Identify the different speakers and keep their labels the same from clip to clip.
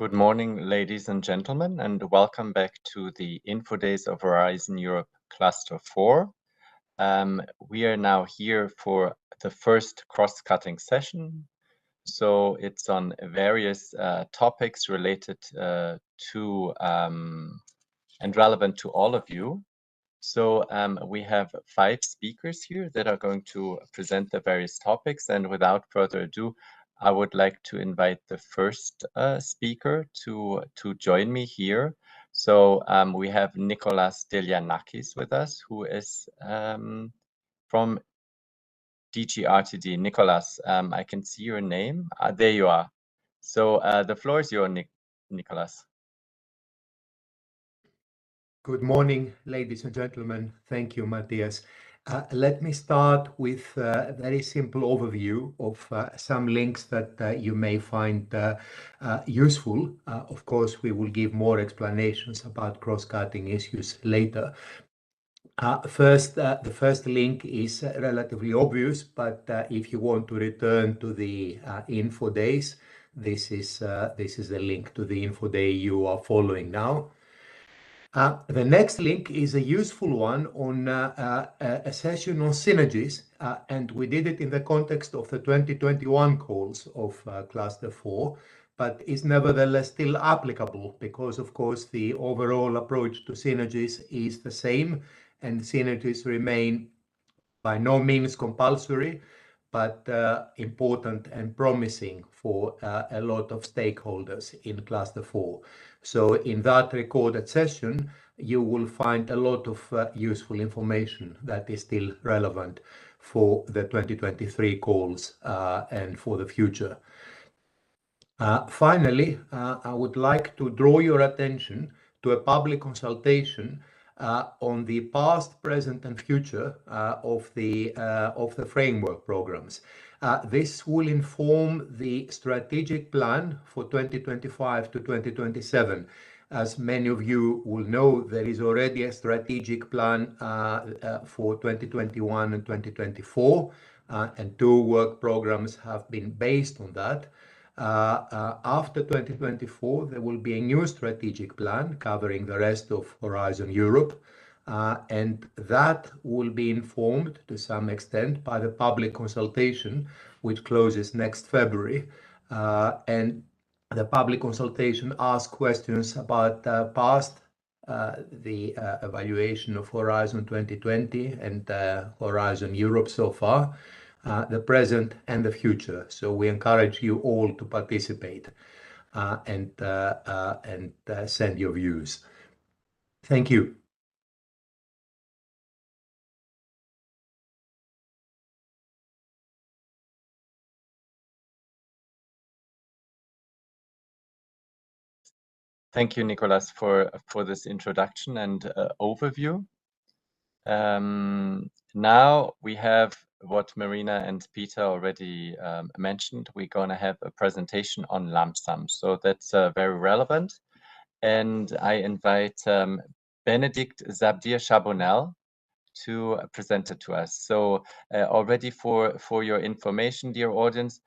Speaker 1: Good morning, ladies and gentlemen, and welcome back to the Info Days of Horizon Europe Cluster 4. We are now here for the first cross-cutting session. So it's on various topics related to and relevant to all of you. So we have 5 speakers here that are going to present the various topics, and without further ado, I would like to invite the first speaker to join me here. So we have Nicholas Delianakis with us, who is from DGRTD. Nicholas, I can see your name. There you are. So the floor is yours, Nicholas.
Speaker 2: Good morning, ladies and gentlemen. Thank you, Matthias. Let me start with a very simple overview of some links that you may find useful. Of course, we will give more explanations about cross-cutting issues later. The first link is relatively obvious, but if you want to return to the info days, this is the link to the info day you are following now. The next link is a useful one on a session on synergies, and we did it in the context of the 2021 calls of Cluster 4, but is nevertheless still applicable because, of course, the overall approach to synergies is the same, and synergies remain by no means compulsory, but important and promising for a lot of stakeholders in Cluster 4. So in that recorded session, you will find a lot of useful information that is still relevant for the 2023 calls and for the future. Finally, I would like to draw your attention to a public consultation on the past, present, and future of the framework programs. This will inform the strategic plan for 2025 to 2027. As many of you will know, there is already a strategic plan for 2021 and 2024, and 2 work programs have been based on that. After 2024, there will be a new strategic plan covering the rest of Horizon Europe, and that will be informed to some extent by the public consultation, which closes next February. And the public consultation asks questions about past, the evaluation of Horizon 2020 and Horizon Europe so far, the present and the future. So we encourage you all to participate and send your views. Thank you.
Speaker 1: Thank you, Nicholas, for this introduction and overview. Now we have what Marina and Peter already mentioned. We're going to have a presentation on lump sum, so that's very relevant. And I invite Benedict Zabdir-Chabonnel to present it to us. So already for your information, dear audience,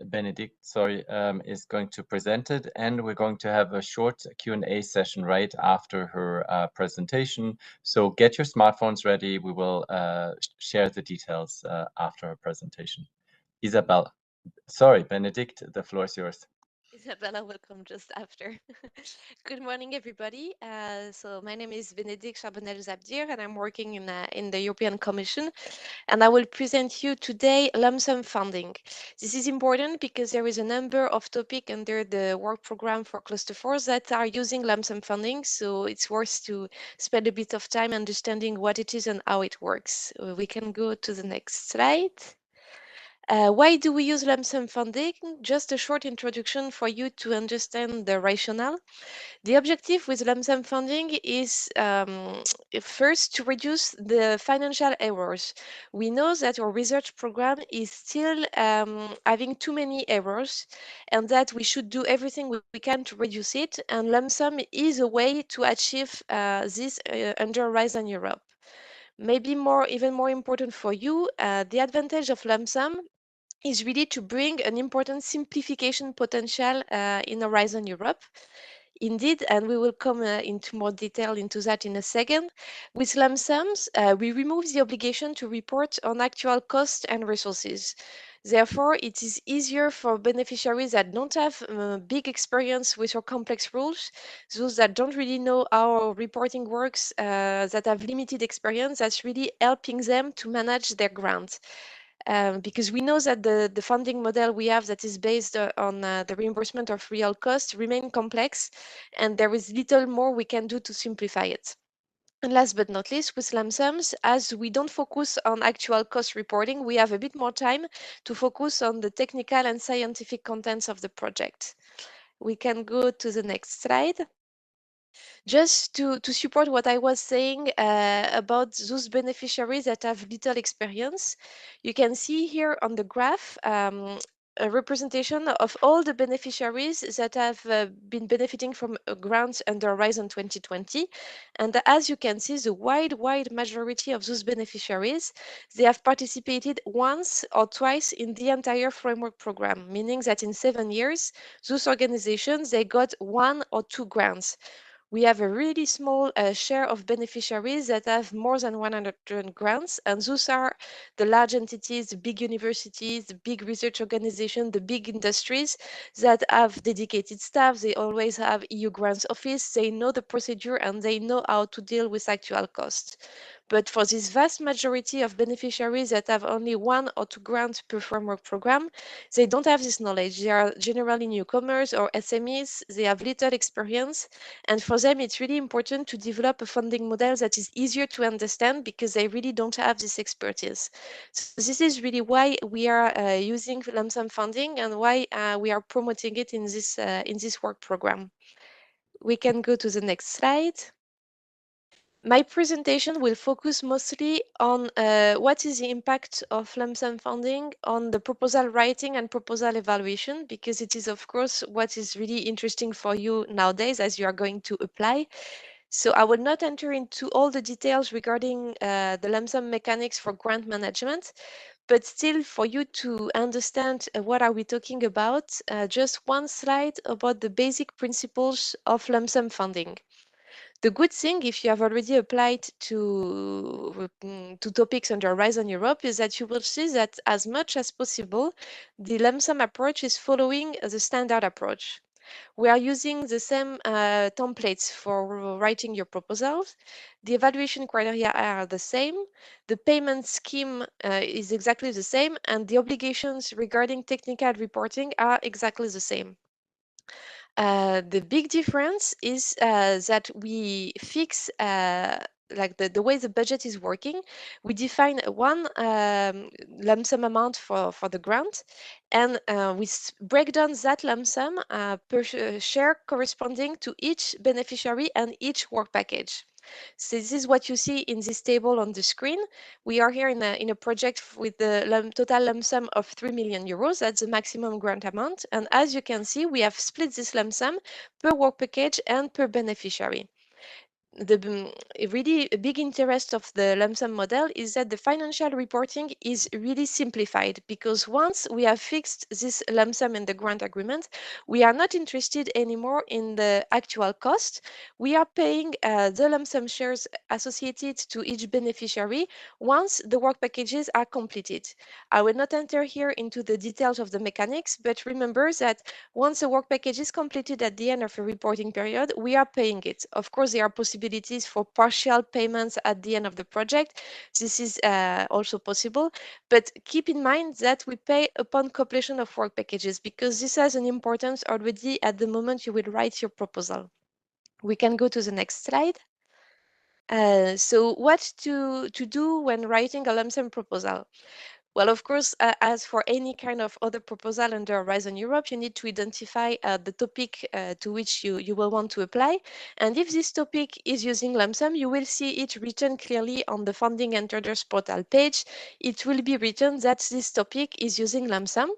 Speaker 1: Benedict, is going to present it, and we're going to have a short Q&A session right after her presentation. So get your smartphones ready. We will share the details after her presentation. Benedict, the floor is yours.
Speaker 3: Isabella will come just after. Good morning, everybody. So my name is Benedict Charbonnel-Zabdir, and I'm working in the European Commission. And I will present you today lump sum funding. This is important because there is a number of topics under the work program for Cluster 4 that are using lump sum funding. So it's worth to spend a bit of time understanding what it is and how it works. We can go to the next slide. Why do we use lump sum funding? Just a short introduction for you to understand the rationale. The objective with lump sum funding is first to reduce the financial errors. We know that our research program is still having too many errors and that we should do everything we can to reduce it. And lump sum is a way to achieve this under Horizon Europe. Maybe even more important for you, the advantage of lump sum is really to bring an important simplification potential in Horizon Europe. Indeed, and we will come into more detail into that in a second. With lump sums, we remove the obligation to report on actual costs and resources. Therefore, it is easier for beneficiaries that don't have big experience with our complex rules, those that don't really know how reporting works, that have limited experience, that's really helping them to manage their grant. Because we know that the funding model we have that is based on the reimbursement of real costs remain complex, and there is little more we can do to simplify it. And last but not least, with lump sums, as we don't focus on actual cost reporting, we have a bit more time to focus on the technical and scientific contents of the project. We can go to the next slide. Just to support what I was saying about those beneficiaries that have little experience, you can see here on the graph a representation of all the beneficiaries that have been benefiting from grants under Horizon 2020. And as you can see, the wide majority of those beneficiaries, they have participated once or twice in the entire framework program, meaning that in 7 years, those organizations, they got 1 or 2 grants. We have a really small share of beneficiaries that have more than 100 grants, and those are the large entities, the big universities, the big research organizations, the big industries that have dedicated staff. They always have EU grants office. They know the procedure and they know how to deal with actual costs. But for this vast majority of beneficiaries that have only 1 or 2 grants per framework program, they don't have this knowledge. They are generally newcomers or SMEs. They have little experience, and for them, it's really important to develop a funding model that is easier to understand because they really don't have this expertise. So this is really why we are using lump sum funding and why we are promoting it in this work program. We can go to the next slide. My presentation will focus mostly on what is the impact of lump sum funding on the proposal writing and proposal evaluation, because it is, of course, what is really interesting for you nowadays as you are going to apply. So I will not enter into all the details regarding the lump sum mechanics for grant management, but still for you to understand what are we talking about, just one slide about the basic principles of lump sum funding. The good thing, if you have already applied to topics under Horizon Europe, is that you will see that as much as possible, the lump sum approach is following the standard approach. We are using the same templates for writing your proposals. The evaluation criteria are the same. The payment scheme is exactly the same, and the obligations regarding technical reporting are exactly the same. The big difference is that we fix like the way the budget is working. We define one lump sum amount for the grant, and we break down that lump sum per share corresponding to each beneficiary and each work package. So this is what you see in this table on the screen. We are here in a project with the total lump sum of 3 million euros. That's the maximum grant amount. And as you can see, we have split this lump sum per work package and per beneficiary. Really a big interest of the lump sum model is that the financial reporting is really simplified, because once we have fixed this lump sum in the grant agreement, we are not interested anymore in the actual cost. We are paying the lump sum shares associated to each beneficiary once the work packages are completed. I will not enter here into the details of the mechanics, but remember that once a work package is completed at the end of a reporting period, we are paying it. Of course, there are possibilities for partial payments at the end of the project. This is also possible, but keep in mind that we pay upon completion of work packages, because this has an importance already at the moment you will write your proposal. We can go to the next slide. So what to do when writing a lump sum proposal? Well, of course, as for any kind of other proposal under Horizon Europe, you need to identify the topic to which you will want to apply. And if this topic is using lump sum, you will see it written clearly on the funding and tenders portal page. It will be written that this topic is using lump sum.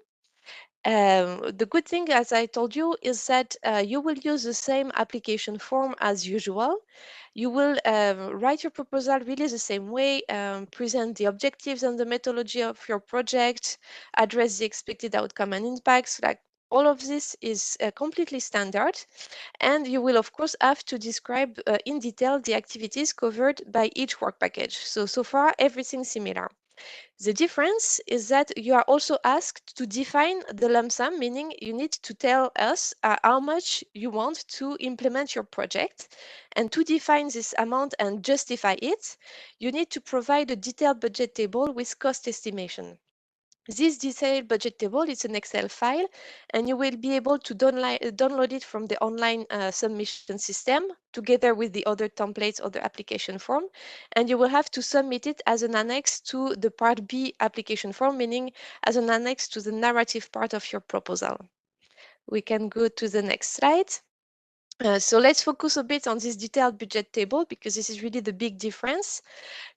Speaker 3: The good thing, as I told you, is that you will use the same application form as usual. You will write your proposal really the same way, present the objectives and the methodology of your project, address the expected outcome and impacts. Like all of this is completely standard. And you will, of course, have to describe in detail the activities covered by each work package. So far, everything similar. The difference is that you are also asked to define the lump sum, meaning you need to tell us how much you want to implement your project. And to define this amount and justify it, you need to provide a detailed budget table with cost estimation. This detailed budget table is an Excel file, and you will be able to download it from the online submission system together with the other templates or the application form. And you will have to submit it as an annex to the Part B application form, meaning as an annex to the narrative part of your proposal. We can go to the next slide. So let's focus a bit on this detailed budget table because this is really the big difference.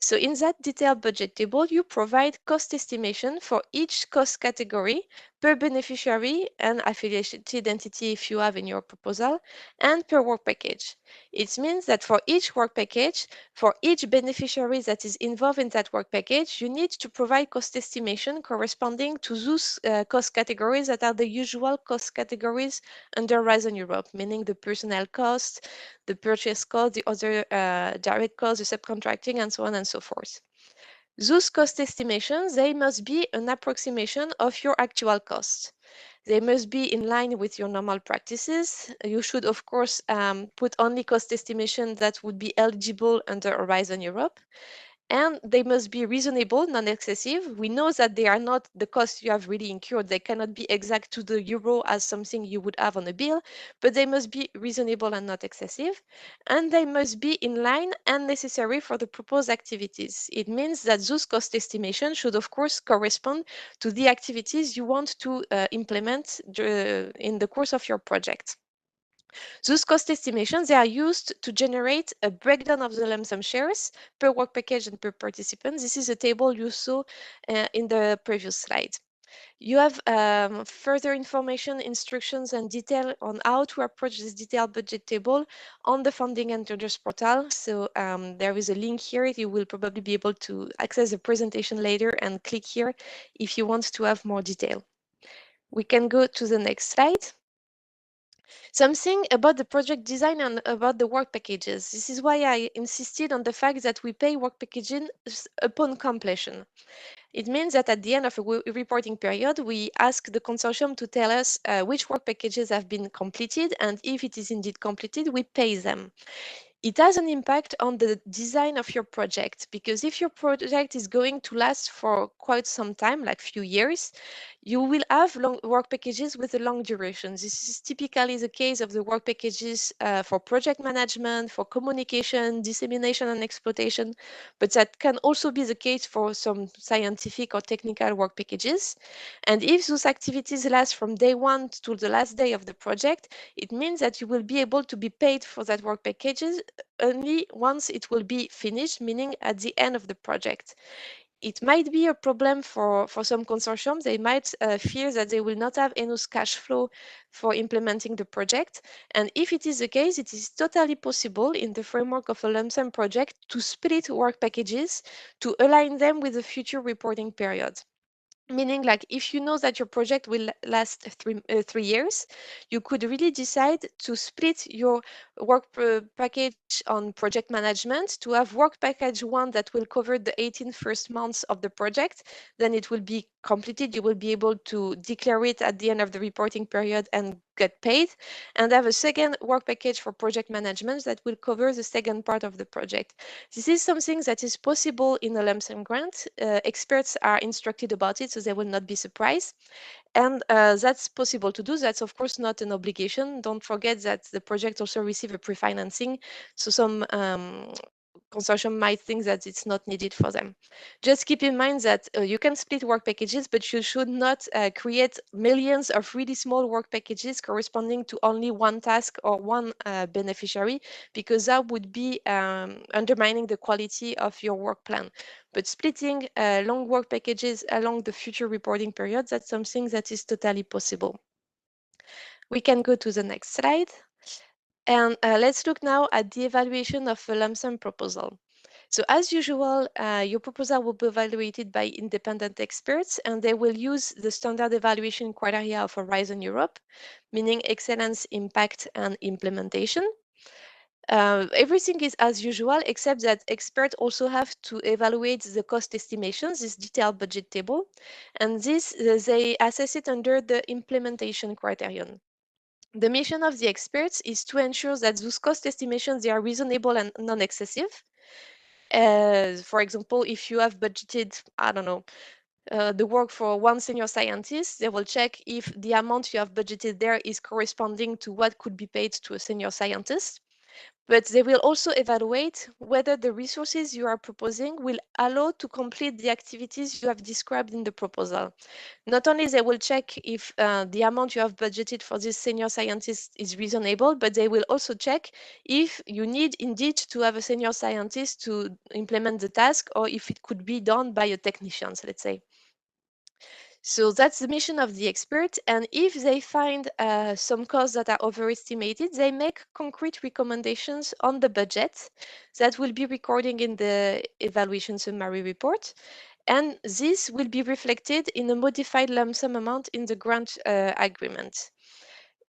Speaker 3: So in that detailed budget table, you provide cost estimation for each cost category per beneficiary and affiliated entity if you have in your proposal, and per work package. It means that for each work package, for each beneficiary that is involved in that work package, you need to provide cost estimation corresponding to those cost categories that are the usual cost categories under Horizon Europe, meaning the personnel cost, the purchase cost, the other direct costs, the subcontracting, and so on and so forth. Those cost estimations, they must be an approximation of your actual costs. They must be in line with your normal practices. You should, of course, put only cost estimation that would be eligible under Horizon Europe. And they must be reasonable, non-excessive. We know that they are not the costs you have really incurred. They cannot be exact to the euro as something you would have on a bill, but they must be reasonable and not excessive. And they must be in line and necessary for the proposed activities. It means that those cost estimations should, of course, correspond to the activities you want to implement in the course of your project. Those cost estimations, they are used to generate a breakdown of the lump sum shares per work package and per participant. This is a table you saw in the previous slide. You have further information, instructions, and detail on how to approach this detailed budget table on the Funding and Tenders portal. So there is a link here. You will probably be able to access the presentation later and click here if you want to have more detail. We can go to the next slide. Something about the project design and about the work packages. This is why I insisted on the fact that we pay work packages upon completion. It means that at the end of a reporting period, we ask the consortium to tell us which work packages have been completed, and if it is indeed completed, we pay them. It has an impact on the design of your project, because if your project is going to last for quite some time, like few years, you will have long work packages with a long duration. This is typically the case of the work packages for project management, for communication, dissemination, and exploitation, but that can also be the case for some scientific or technical work packages. And if those activities last from day one to the last day of the project, it means that you will be able to be paid for that work packages only once it will be finished, meaning at the end of the project. It might be a problem for some consortiums. They might fear that they will not have enough cash flow for implementing the project. And if it is the case, it is totally possible in the framework of a lump sum project to split work packages to align them with the future reporting period. Meaning, like, if you know that your project will last 3 years, you could really decide to split your work package on project management to have work package one that will cover the 18 first months of the project. Then it will be completed. You will be able to declare it at the end of the reporting period and get paid, and have a second work package for project management that will cover the second part of the project. This is something that is possible in a lump sum grant. Experts are instructed about it, so they will not be surprised. And that's possible to do. That's, of course, not an obligation. Don't forget that the project also receive a pre-financing, so some consortium might think that it's not needed for them. Just keep in mind that you can split work packages, but you should not create millions of really small work packages corresponding to only one task or one beneficiary, because that would be undermining the quality of your work plan. But splitting long work packages along the future reporting periods, that's something that is totally possible. We can go to the next slide. And let's look now at the evaluation of a lump sum proposal. So as usual, your proposal will be evaluated by independent experts, and they will use the standard evaluation criteria of Horizon Europe, meaning excellence, impact, and implementation. Everything is as usual, except that experts also have to evaluate the cost estimations, this detailed budget table, and this they assess it under the implementation criterion. The mission of the experts is to ensure that those cost estimations they are reasonable and non-excessive. For example, if you have budgeted, I don't know, the work for one senior scientist, they will check if the amount you have budgeted there is corresponding to what could be paid to a senior scientist. But they will also evaluate whether the resources you are proposing will allow to complete the activities you have described in the proposal. Not only they will check if the amount you have budgeted for this senior scientist is reasonable, but they will also check if you need indeed to have a senior scientist to implement the task or if it could be done by a technician, let's say. So that's the mission of the expert. And if they find some costs that are overestimated, they make concrete recommendations on the budget that will be recording in the evaluation summary report. And this will be reflected in a modified lump sum amount in the grant agreement.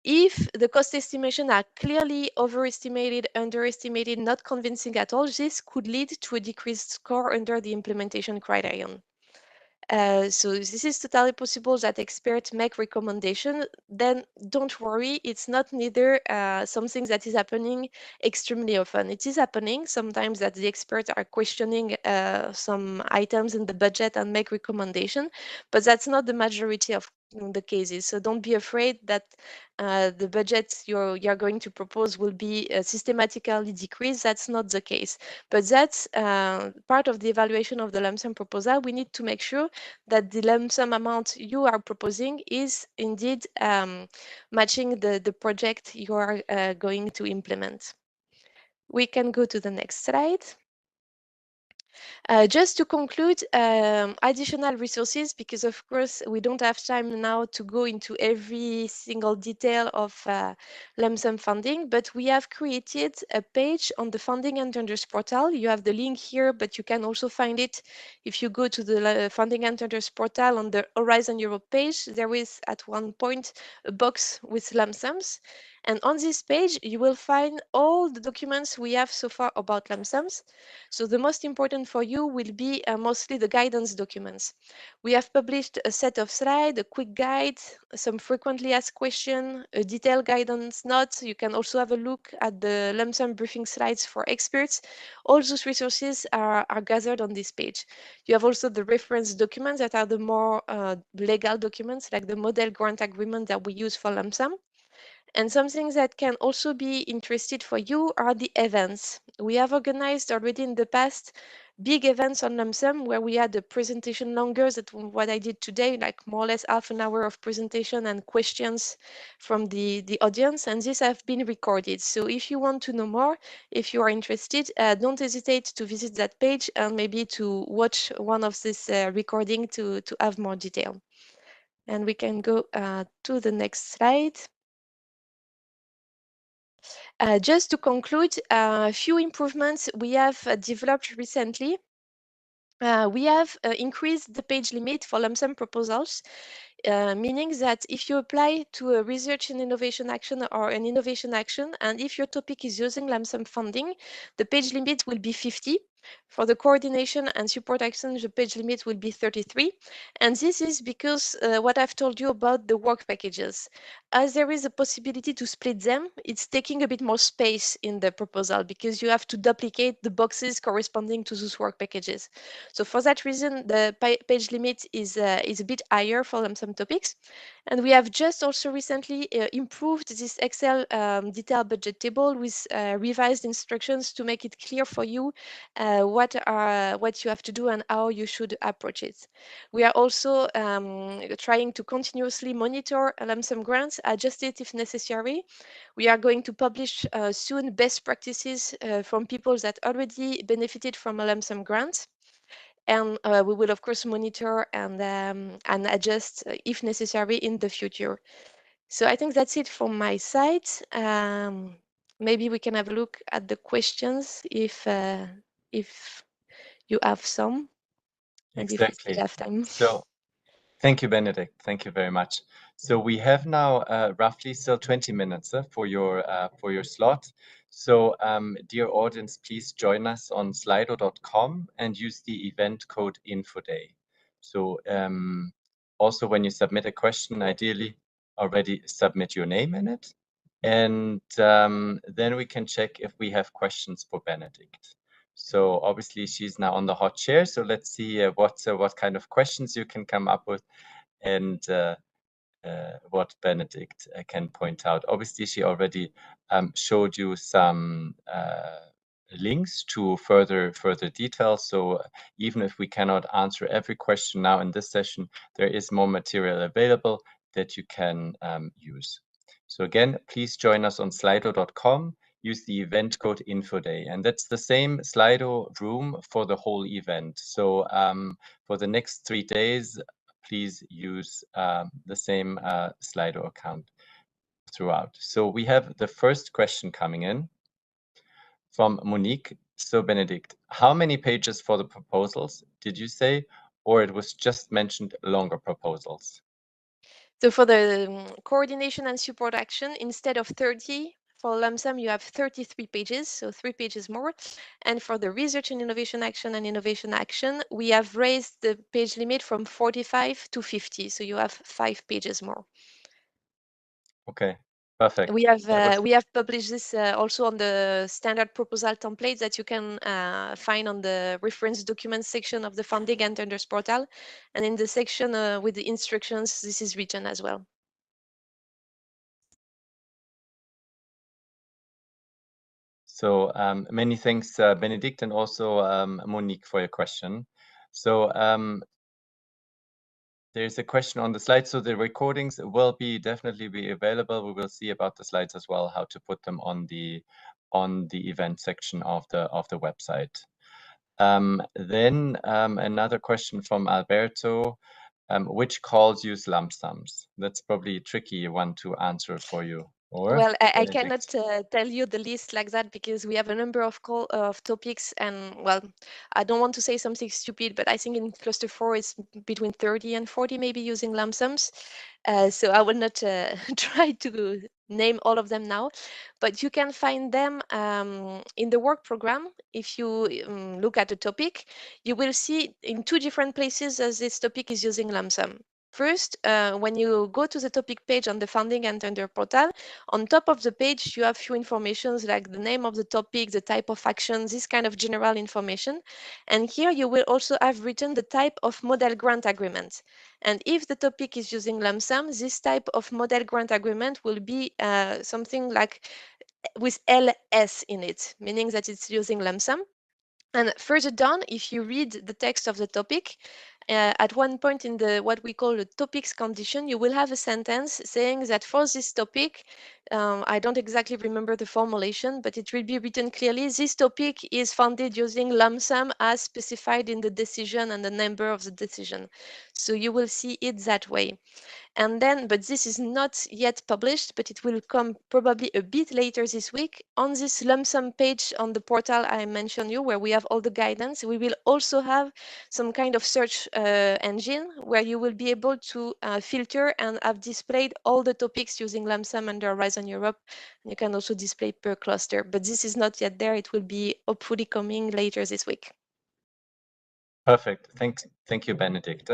Speaker 3: If the cost estimation are clearly overestimated, underestimated, not convincing at all, this could lead to a decreased score under the implementation criterion. So this is totally possible that experts make recommendation. Then don't worry, it's not neither something that is happening extremely often. It is happening sometimes that the experts are questioning some items in the budget and make recommendation, but that's not the majority of the cases. So don't be afraid that the budget you're going to propose will be systematically decreased. That's not the case. But that's part of the evaluation of the lump sum proposal. We need to make sure that the lump sum amount you are proposing is indeed matching the project you are going to implement. We can go to the next slide. Just to conclude, additional resources, because of course we don't have time now to go into every single detail of lump sum funding, but we have created a page on the Funding and Tenders portal. You have the link here, but you can also find it if you go to the Funding and Tenders portal on the Horizon Europe page. There is at one point a box with lump sums. And on this page, you will find all the documents we have so far about lump sums. So the most important for you will be mostly the guidance documents. We have published a set of slides, a quick guide, some frequently asked questions, a detailed guidance note. You can also have a look at the lump sum briefing slides for experts. All those resources are gathered on this page. You have also the reference documents that are the more legal documents, like the model grant agreement that we use for lump sum. And something that can also be interested for you are the events. We have organized already in the past big events on lump sum where we had a presentation longer than what I did today, like more or less half an hour of presentation and questions from the audience. And these have been recorded. So if you want to know more, if you are interested, don't hesitate to visit that page and maybe to watch one of this recording to have more detail. And we can go to the next slide. Just to conclude, a few improvements we have developed recently. We have increased the page limit for lump sum proposals, meaning that if you apply to a research and innovation action or an innovation action, and if your topic is using lump sum funding, the page limit will be 50. For the coordination and support action, the page limit will be 33. And this is because what I've told you about the work packages. As there is a possibility to split them, it's taking a bit more space in the proposal because you have to duplicate the boxes corresponding to those work packages. So for that reason, the page limit is a bit higher for some topics. And we have just also recently improved this Excel detailed budget table with revised instructions to make it clear for you what you have to do and how you should approach it. We are also trying to continuously monitor lump sum grants, adjust it if necessary. We are going to publish soon best practices from people that already benefited from a lump sum grant. And we will of course monitor and adjust if necessary in the future. So I think that's it from my side. maybe we can have a look at the questions if you have some, and if we still have time.
Speaker 1: So thank you, Benedict. Thank you very much. So we have now roughly still 20 minutes for your slot. So dear audience, please join us on slido.com and use the event code INFODAY. So also when you submit a question, ideally already submit your name in it. And then we can check if we have questions for Benedict. So obviously she's now on the hot chair. So let's see what kind of questions you can come up with and what Benedict can point out. Obviously, she already showed you some links to further details. So even if we cannot answer every question now in this session, there is more material available that you can use. So again, please join us on slido.com. Use the event code INFODAY, and that's the same Slido room for the whole event. So for the next 3 days, please use the same Slido account throughout. So we have the first question coming in from Monique. So Benedict, how many pages for the proposals did you say, or it was just mentioned longer proposals?
Speaker 3: So for the coordination and support action, instead of 30, for lump sum, you have 33 pages, so 3 pages more. And for the research and innovation action, we have raised the page limit from 45 to 50, so you have 5 pages more.
Speaker 1: Okay, perfect.
Speaker 3: We have published this also on the standard proposal template that you can find on the reference documents section of the funding and tenders portal, and in the section with the instructions, this is written as well.
Speaker 1: So many thanks, Benedict, and also Monique for your question. So there's a question on the slide. So the recordings will definitely be available. We will see about the slides as well, how to put them on the event section of the website. Then another question from Alberto. Which calls use lump sums? That's probably a tricky one to answer for you. Or
Speaker 3: well, I cannot tell you the list like that because we have a number of topics, and well, I don't want to say something stupid, but I think in cluster 4 it's between 30 and 40 maybe using lump sums. So I will not try to name all of them now, but you can find them in the work program. If you look at the topic, you will see in 2 different places as this topic is using lump sum. First, when you go to the topic page on the funding and tender portal, on top of the page, you have few informations like the name of the topic, the type of action, this kind of general information. And here you will also have written the type of model grant agreement. And if the topic is using lump sum, this type of model grant agreement will be something like with LS in it, meaning that it's using lump sum. And further down, if you read the text of the topic, at one point in the what we call the topics condition, you will have a sentence saying that for this topic, I don't exactly remember the formulation, but it will be written clearly, this topic is funded using lump sum as specified in the decision and the number of the decision. So you will see it that way. And then, but this is not yet published, but it will come probably a bit later this week. On this lump sum page on the portal I mentioned you, where we have all the guidance, we will also have some kind of search engine where you will be able to filter and have displayed all the topics using lump sum under Horizon Europe. And you can also display per cluster, but this is not yet there. It will be hopefully coming later this week.
Speaker 1: Perfect. Thank you, Benedict.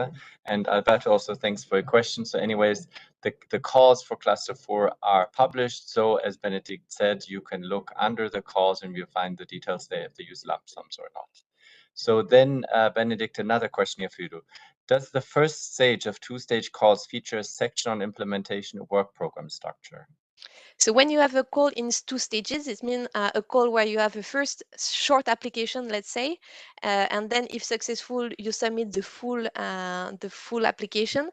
Speaker 1: And Alberto, also thanks for your question. So anyways, the calls for cluster 4 are published. So as Benedict said, you can look under the calls and you'll find the details there if they use lump sums or not. So then, Benedict, another question here for you. Does the first stage of 2-stage calls feature a section on implementation work program structure?
Speaker 3: So when you have a call in 2 stages, it means a call where you have a first short application, let's say, and then if successful, you submit the full application.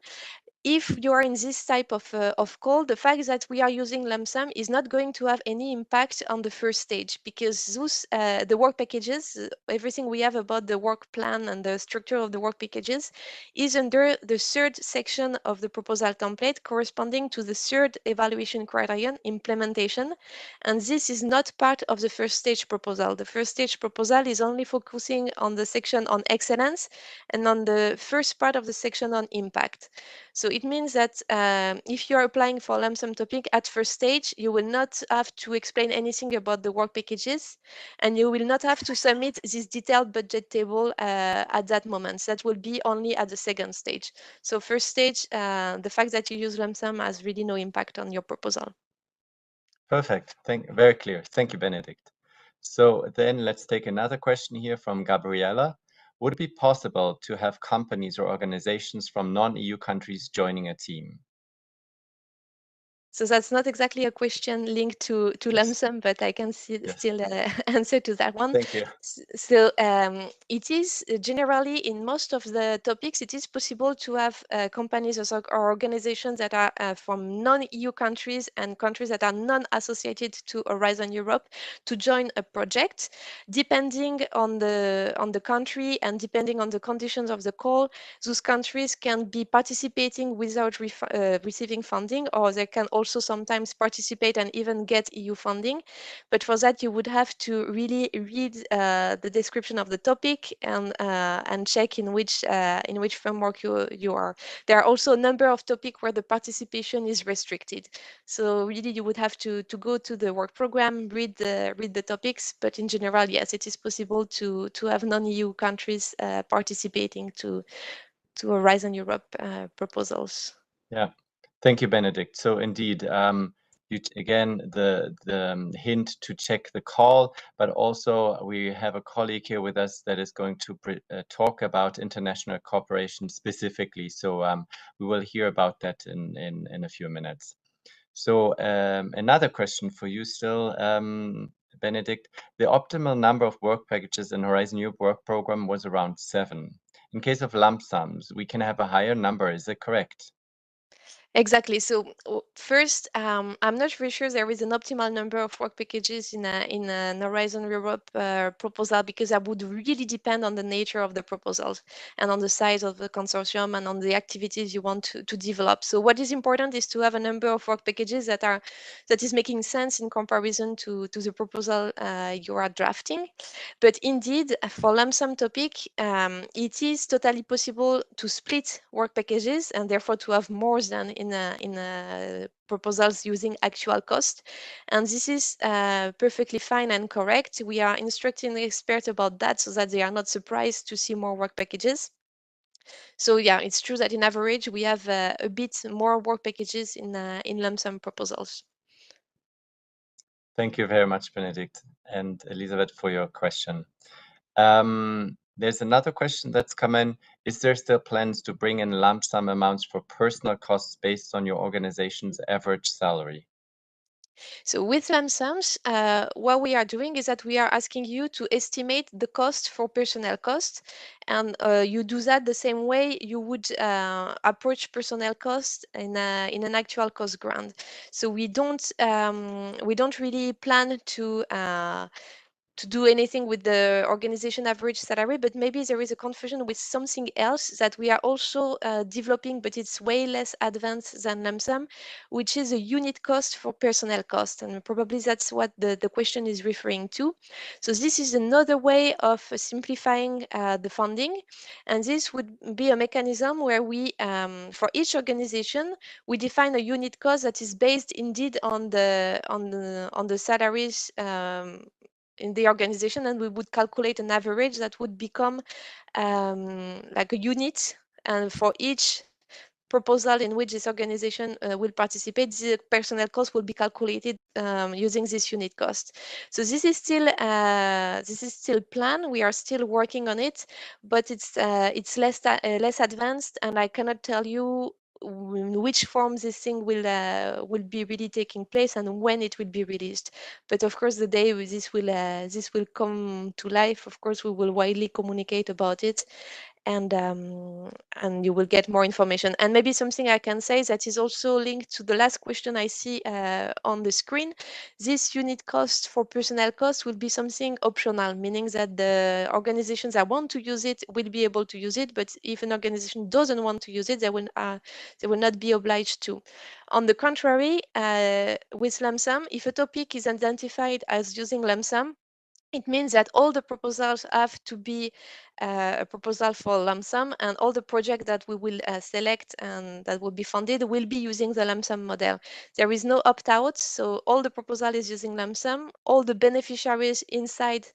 Speaker 3: if you are in this type of call, the fact that we are using lump sum is not going to have any impact on the first stage, because those the work packages, everything we have about the work plan and the structure of the work packages is under the third section of the proposal template, corresponding to the third evaluation criterion, implementation. And this is not part of the first stage proposal. The first stage proposal is only focusing on the section on excellence and on the first part of the section on impact. So it means that if you are applying for lump sum topic at first stage, you will not have to explain anything about the work packages, and you will not have to submit this detailed budget table at that moment. That will be only at the second stage. So first stage, the fact that you use lump sum has really no impact on your proposal.
Speaker 1: Perfect. Very clear. Thank you, Benedict. So then let's take another question here from Gabriella. Would it be possible to have companies or organizations from non-EU countries joining a team?
Speaker 3: So that's not exactly a question linked to lump sum, but I can still answer to that one.
Speaker 1: Thank you.
Speaker 3: So it is generally in most of the topics, it is possible to have companies or organizations that are from non-EU countries and countries that are non-associated to Horizon Europe to join a project. Depending on the country and depending on the conditions of the call, those countries can be participating without receiving funding, or they can also sometimes participate and even get EU funding. But for that, you would have to really read the description of the topic and check in which framework you are. There are also a number of topics where the participation is restricted. So really, you would have to go to the work program, read the topics. But in general, yes, it is possible to have non-EU countries participating to Horizon Europe proposals.
Speaker 1: Yeah, thank you, Benedict. So indeed, again, the hint to check the call, but also we have a colleague here with us that is going to talk about international cooperation specifically. So we will hear about that in a few minutes. So another question for you still, Benedict. The optimal number of work packages in Horizon Europe work program was around 7. In case of lump sums, we can have a higher number. Is it correct?
Speaker 3: Exactly. So first, I'm not very sure there is an optimal number of work packages in an Horizon Europe proposal, because that would really depend on the nature of the proposals and on the size of the consortium and on the activities you want to develop. So what is important is to have a number of work packages that is making sense in comparison to the proposal you are drafting. But indeed, for lump sum topic, it is totally possible to split work packages and therefore to have more than in proposals using actual cost. And this is perfectly fine and correct. We are instructing the experts about that so that they are not surprised to see more work packages. So yeah, it's true that in average, we have a bit more work packages in lump sum proposals.
Speaker 1: Thank you very much, Benedict and Elisabeth, for your question. There's another question that's come in. Is there still plans to bring in lump sum amounts for personal costs based on your organization's average salary?
Speaker 3: So with lump sums, what we are doing is that we are asking you to estimate the cost for personnel costs, and you do that the same way you would approach personnel costs in an actual cost grant. So we don't really plan to do anything with the organization average salary, but maybe there is a confusion with something else that we are also developing, but it's way less advanced than lump sum, which is a unit cost for personnel cost. And probably that's what the question is referring to. So this is another way of simplifying the funding. And this would be a mechanism where we, for each organization, we define a unit cost that is based indeed on the salaries in the organization, and we would calculate an average that would become like a unit, and for each proposal in which this organization will participate, the personnel cost will be calculated using this unit cost. So this is still planned. We are still working on it, but it's less advanced, and I cannot tell you in which form this thing will be really taking place and when it will be released. But of course, the day this will come to life, of course, we will widely communicate about it. and you will get more information. And maybe something I can say that is also linked to the last question I see on the screen. This unit cost for personnel cost will be something optional, meaning that the organizations that want to use it will be able to use it, but if an organization doesn't want to use it, they will not be obliged to. On the contrary, with lump sum, if a topic is identified as using lump sum, it means that all the proposals have to be a proposal for lump sum, and all the projects that we will select and that will be funded will be using the lump sum model. There is no opt-out, so all the proposal is using lump sum. All the beneficiaries inside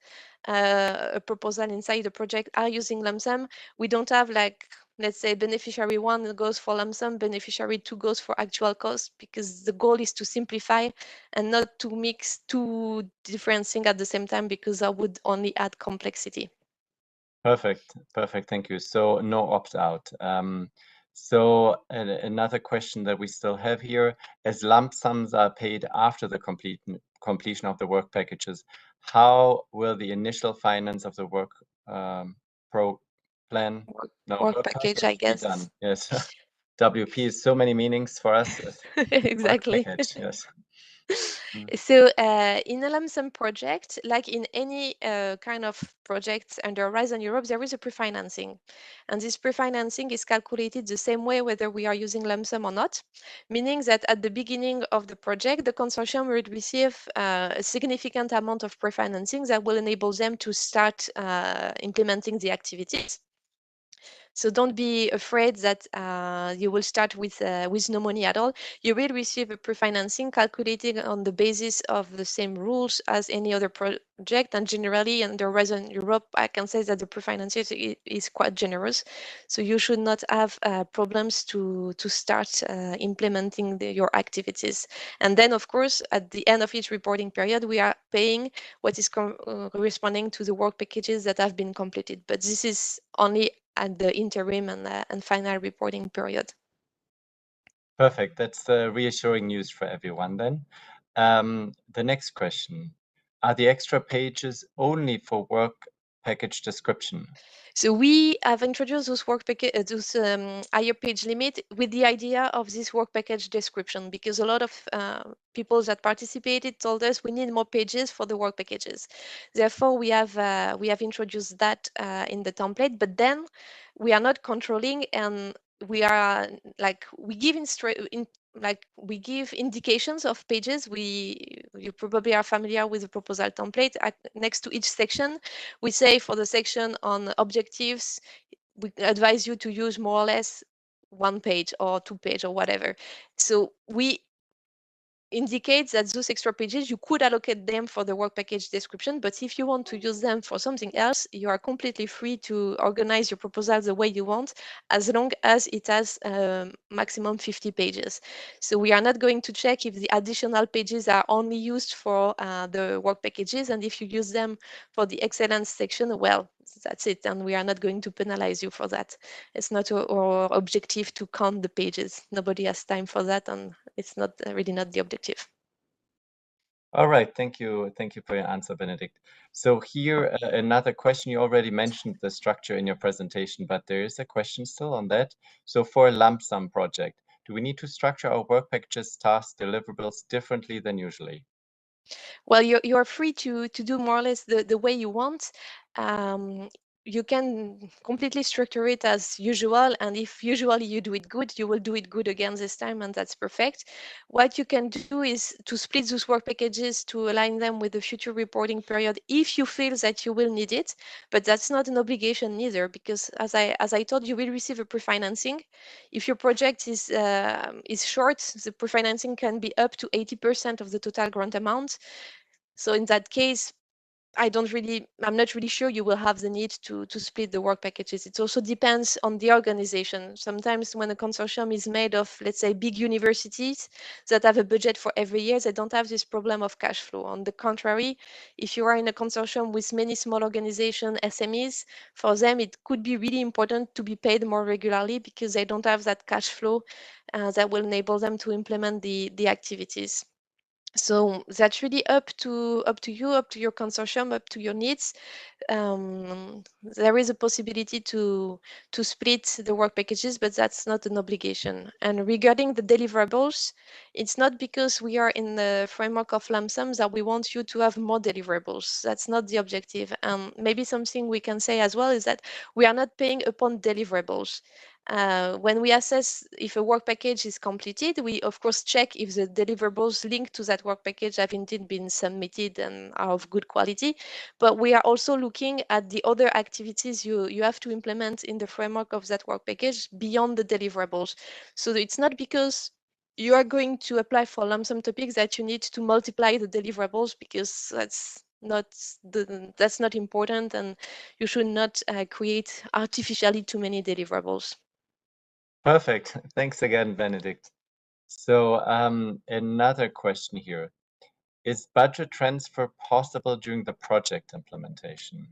Speaker 3: a proposal inside the project are using lump sum. We don't have, like, let's say beneficiary 1 goes for lump sum, beneficiary 2 goes for actual cost, because the goal is to simplify and not to mix two different things at the same time, because that would only add complexity.
Speaker 1: Perfect. Thank you. So no opt-out. So another question that we still have here, as lump sums are paid after the completion of the work packages, how will the initial finance of the work work
Speaker 3: package, I guess.
Speaker 1: be done? Yes. WP is so many meanings for us.
Speaker 3: Exactly.
Speaker 1: Package, yes.
Speaker 3: So in a lump sum project, like in any kind of project under Horizon Europe, there is a pre-financing. And this pre-financing is calculated the same way whether we are using lump sum or not, meaning that at the beginning of the project, the consortium will receive a significant amount of pre-financing that will enable them to start implementing the activities. So don't be afraid that you will start with no money at all. You will receive a pre-financing calculated on the basis of the same rules as any other project. And generally, under Horizon Europe, I can say that the pre-financing is quite generous. So you should not have problems to start implementing your activities. And then, of course, at the end of each reporting period, we are paying what is corresponding to the work packages that have been completed. But this is only at the interim and final reporting period.
Speaker 1: Perfect. That's reassuring news for everyone then. The next question, are the extra pages only for work package description?
Speaker 3: So we have introduced those work package, those higher page limit with the idea of this work package description, because a lot of people that participated told us we need more pages for the work packages. Therefore, we have introduced that in the template, but then we are not controlling, and we are like we give we give indications of pages. You probably are familiar with the proposal template. Next to each section, we say for the section on objectives, we advise you to use more or less 1 page or 2 page or whatever. So we indicates that those extra pages, you could allocate them for the work package description, but if you want to use them for something else, you are completely free to organize your proposal the way you want, as long as it has maximum 50 pages. So we are not going to check if the additional pages are only used for the work packages, and if you use them for the excellence section, well, that's it, and we are not going to penalize you for that. It's not our objective to count the pages. Nobody has time for that, and it's not really not the objective.
Speaker 1: All right, thank you for your answer, Benedict. So here, another question. You already mentioned the structure in your presentation, but there is a question still on that. So for a lump sum project, do we need to structure our work packages, tasks, deliverables differently than usually?
Speaker 3: Well, you're free to do more or less the way you want. You can completely structure it as usual, and if usually you do it good, you will do it good again this time, and that's perfect. What you can do is to split those work packages to align them with the future reporting period if you feel that you will need it, but that's not an obligation neither, because as I told you, will receive a pre-financing. If your project is short, the pre-financing can be up to 80% of the total grant amount. So in that case, I'm not really sure you will have the need to split the work packages. It also depends on the organization. Sometimes when a consortium is made of, let's say, big universities that have a budget for every year, they don't have this problem of cash flow. On the contrary, if you are in a consortium with many small organizations, SMEs, for them, it could be really important to be paid more regularly because they don't have that cash flow that will enable them to implement the activities. So that's really up to you, up to your consortium, up to your needs. There is a possibility to split the work packages, but that's not an obligation. And regarding the deliverables, it's not because we are in the framework of lump sums that we want you to have more deliverables. That's not the objective. Maybe something we can say as well is that we are not paying upon deliverables. When we assess if a work package is completed, we of course check if the deliverables linked to that work package have indeed been submitted and are of good quality. But we are also looking at the other activities you have to implement in the framework of that work package beyond the deliverables. So it's not because you are going to apply for lump sum topics that you need to multiply the deliverables, because that's not important, and you should not create artificially too many deliverables.
Speaker 1: Perfect. Thanks again, Benedict. So another question here. Is budget transfer possible during the project implementation?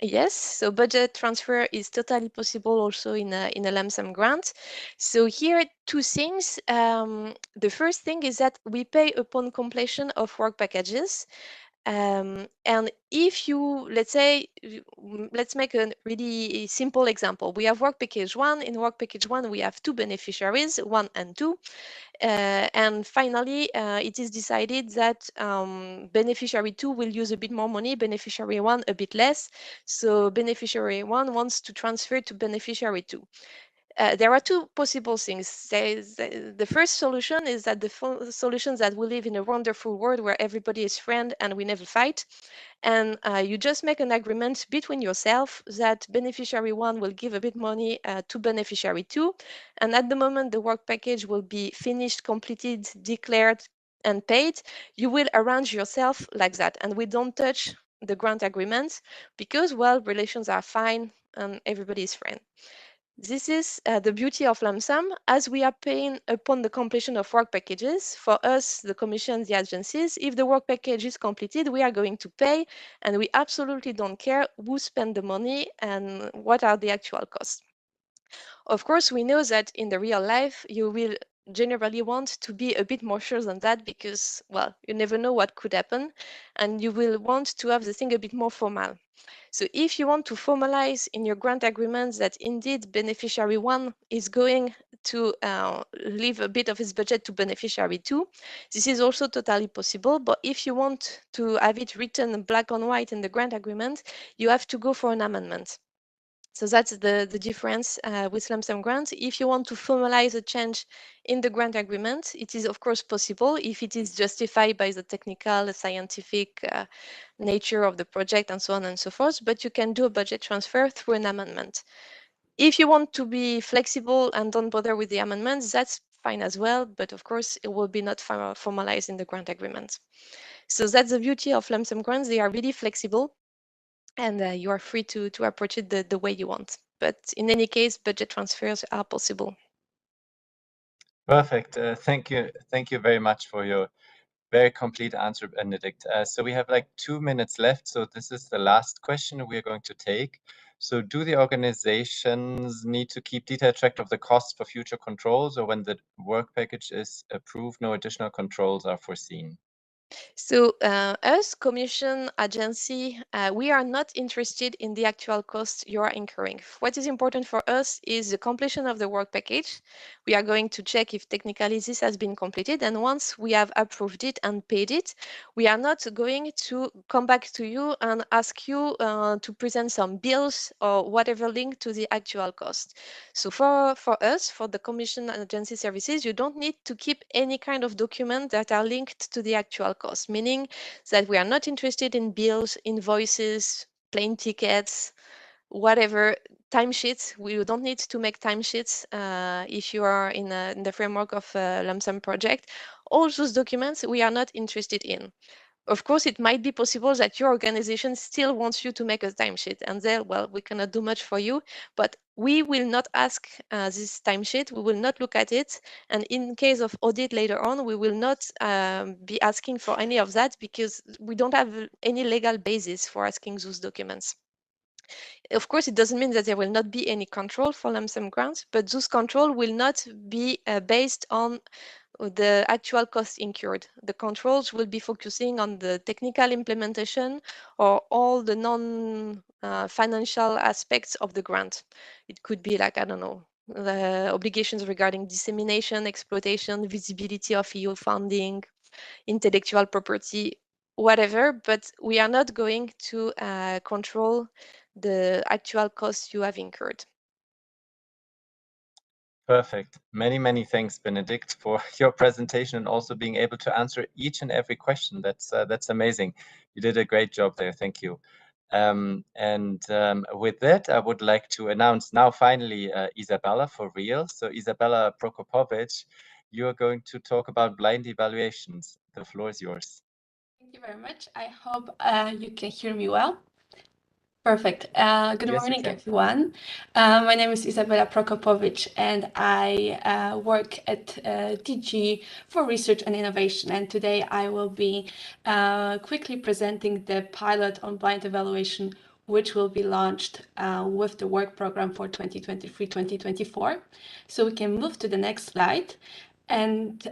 Speaker 3: Yes, so budget transfer is totally possible also in a lump sum grant. So here, two things. The first thing is that we pay upon completion of work packages. And if you, let's say, let's make a really simple example. We have work package one. In work package one, we have two beneficiaries, 1 and 2. And finally, it is decided that beneficiary 2 will use a bit more money, beneficiary 1 a bit less. So beneficiary 1 wants to transfer to beneficiary 2. There are two possible things. The first solution is that the solutions that we live in a wonderful world where everybody is friend and we never fight. And you just make an agreement between yourself that beneficiary 1 will give a bit money to beneficiary 2. And at the moment the work package will be finished, completed, declared, and paid, you will arrange yourself like that. And we don't touch the grant agreements because, well, relations are fine and everybody is friend. This is the beauty of lump sum. As we are paying upon the completion of work packages, for us, the Commission, the agencies, if the work package is completed, we are going to pay, and we absolutely don't care who spent the money and what are the actual costs. Of course, we know that in the real life, you will generally want to be a bit more sure than that because, well, you never know what could happen, and you will want to have the thing a bit more formal. So if you want to formalize in your grant agreements that indeed beneficiary 1 is going to leave a bit of his budget to beneficiary 2, this is also totally possible. But if you want to have it written black on white in the grant agreement, you have to go for an amendment. So that's the difference with lump sum grants. If you want to formalize a change in the grant agreement, it is of course possible if it is justified by the technical, scientific nature of the project and so on and so forth, but you can do a budget transfer through an amendment. If you want to be flexible and don't bother with the amendments, that's fine as well, but of course it will be not formalized in the grant agreement. So that's the beauty of lump sum grants. They are really flexible, and you are free to approach it the way you want. But in any case, budget transfers are possible.
Speaker 1: Perfect. Thank you very much for your very complete answer, Benedict. So we have like 2 minutes left. So this is the last question we're going to take. So do the organizations need to keep detailed track of the costs for future controls, or when the work package is approved, no additional controls are foreseen?
Speaker 3: So us, Commission agency, we are not interested in the actual costs you are incurring. What is important for us is the completion of the work package. We are going to check if technically this has been completed. And once we have approved it and paid it, we are not going to come back to you and ask you to present some bills or whatever linked to the actual cost. So for us, for the Commission and agency services, you don't need to keep any kind of document that are linked to the actual cost, meaning that we are not interested in bills, invoices, plane tickets, whatever, timesheets. We don't need to make timesheets if you are in the framework of a lump sum project. All those documents we are not interested in. Of course, it might be possible that your organization still wants you to make a timesheet, and there, well, we cannot do much for you, but we will not ask this timesheet. We will not look at it, and in case of audit later on, we will not be asking for any of that because we don't have any legal basis for asking those documents. Of course, it doesn't mean that there will not be any control for lump sum grants, but those control will not be based on the actual costs incurred. The controls will be focusing on the technical implementation or all the non-financial aspects of the grant. It could be like, I don't know, the obligations regarding dissemination, exploitation, visibility of EU funding, intellectual property, whatever, but we are not going to control the actual costs you have incurred.
Speaker 1: Perfect. Many thanks, Benedict, for your presentation and also being able to answer each and every question. That's amazing. You did a great job there. Thank you. With that, I would like to announce now finally Isabella for real. So Isabella Prokopovic, you are going to talk about blind evaluations. The floor is yours.
Speaker 4: Thank you very much. I hope you can hear me well. Perfect. Good morning, everyone. My name is Isabella Prokopovic, and I work at DG for Research and Innovation. And today I will be quickly presenting the pilot on blind evaluation, which will be launched with the work program for 2023-2024. So we can move to the next slide. And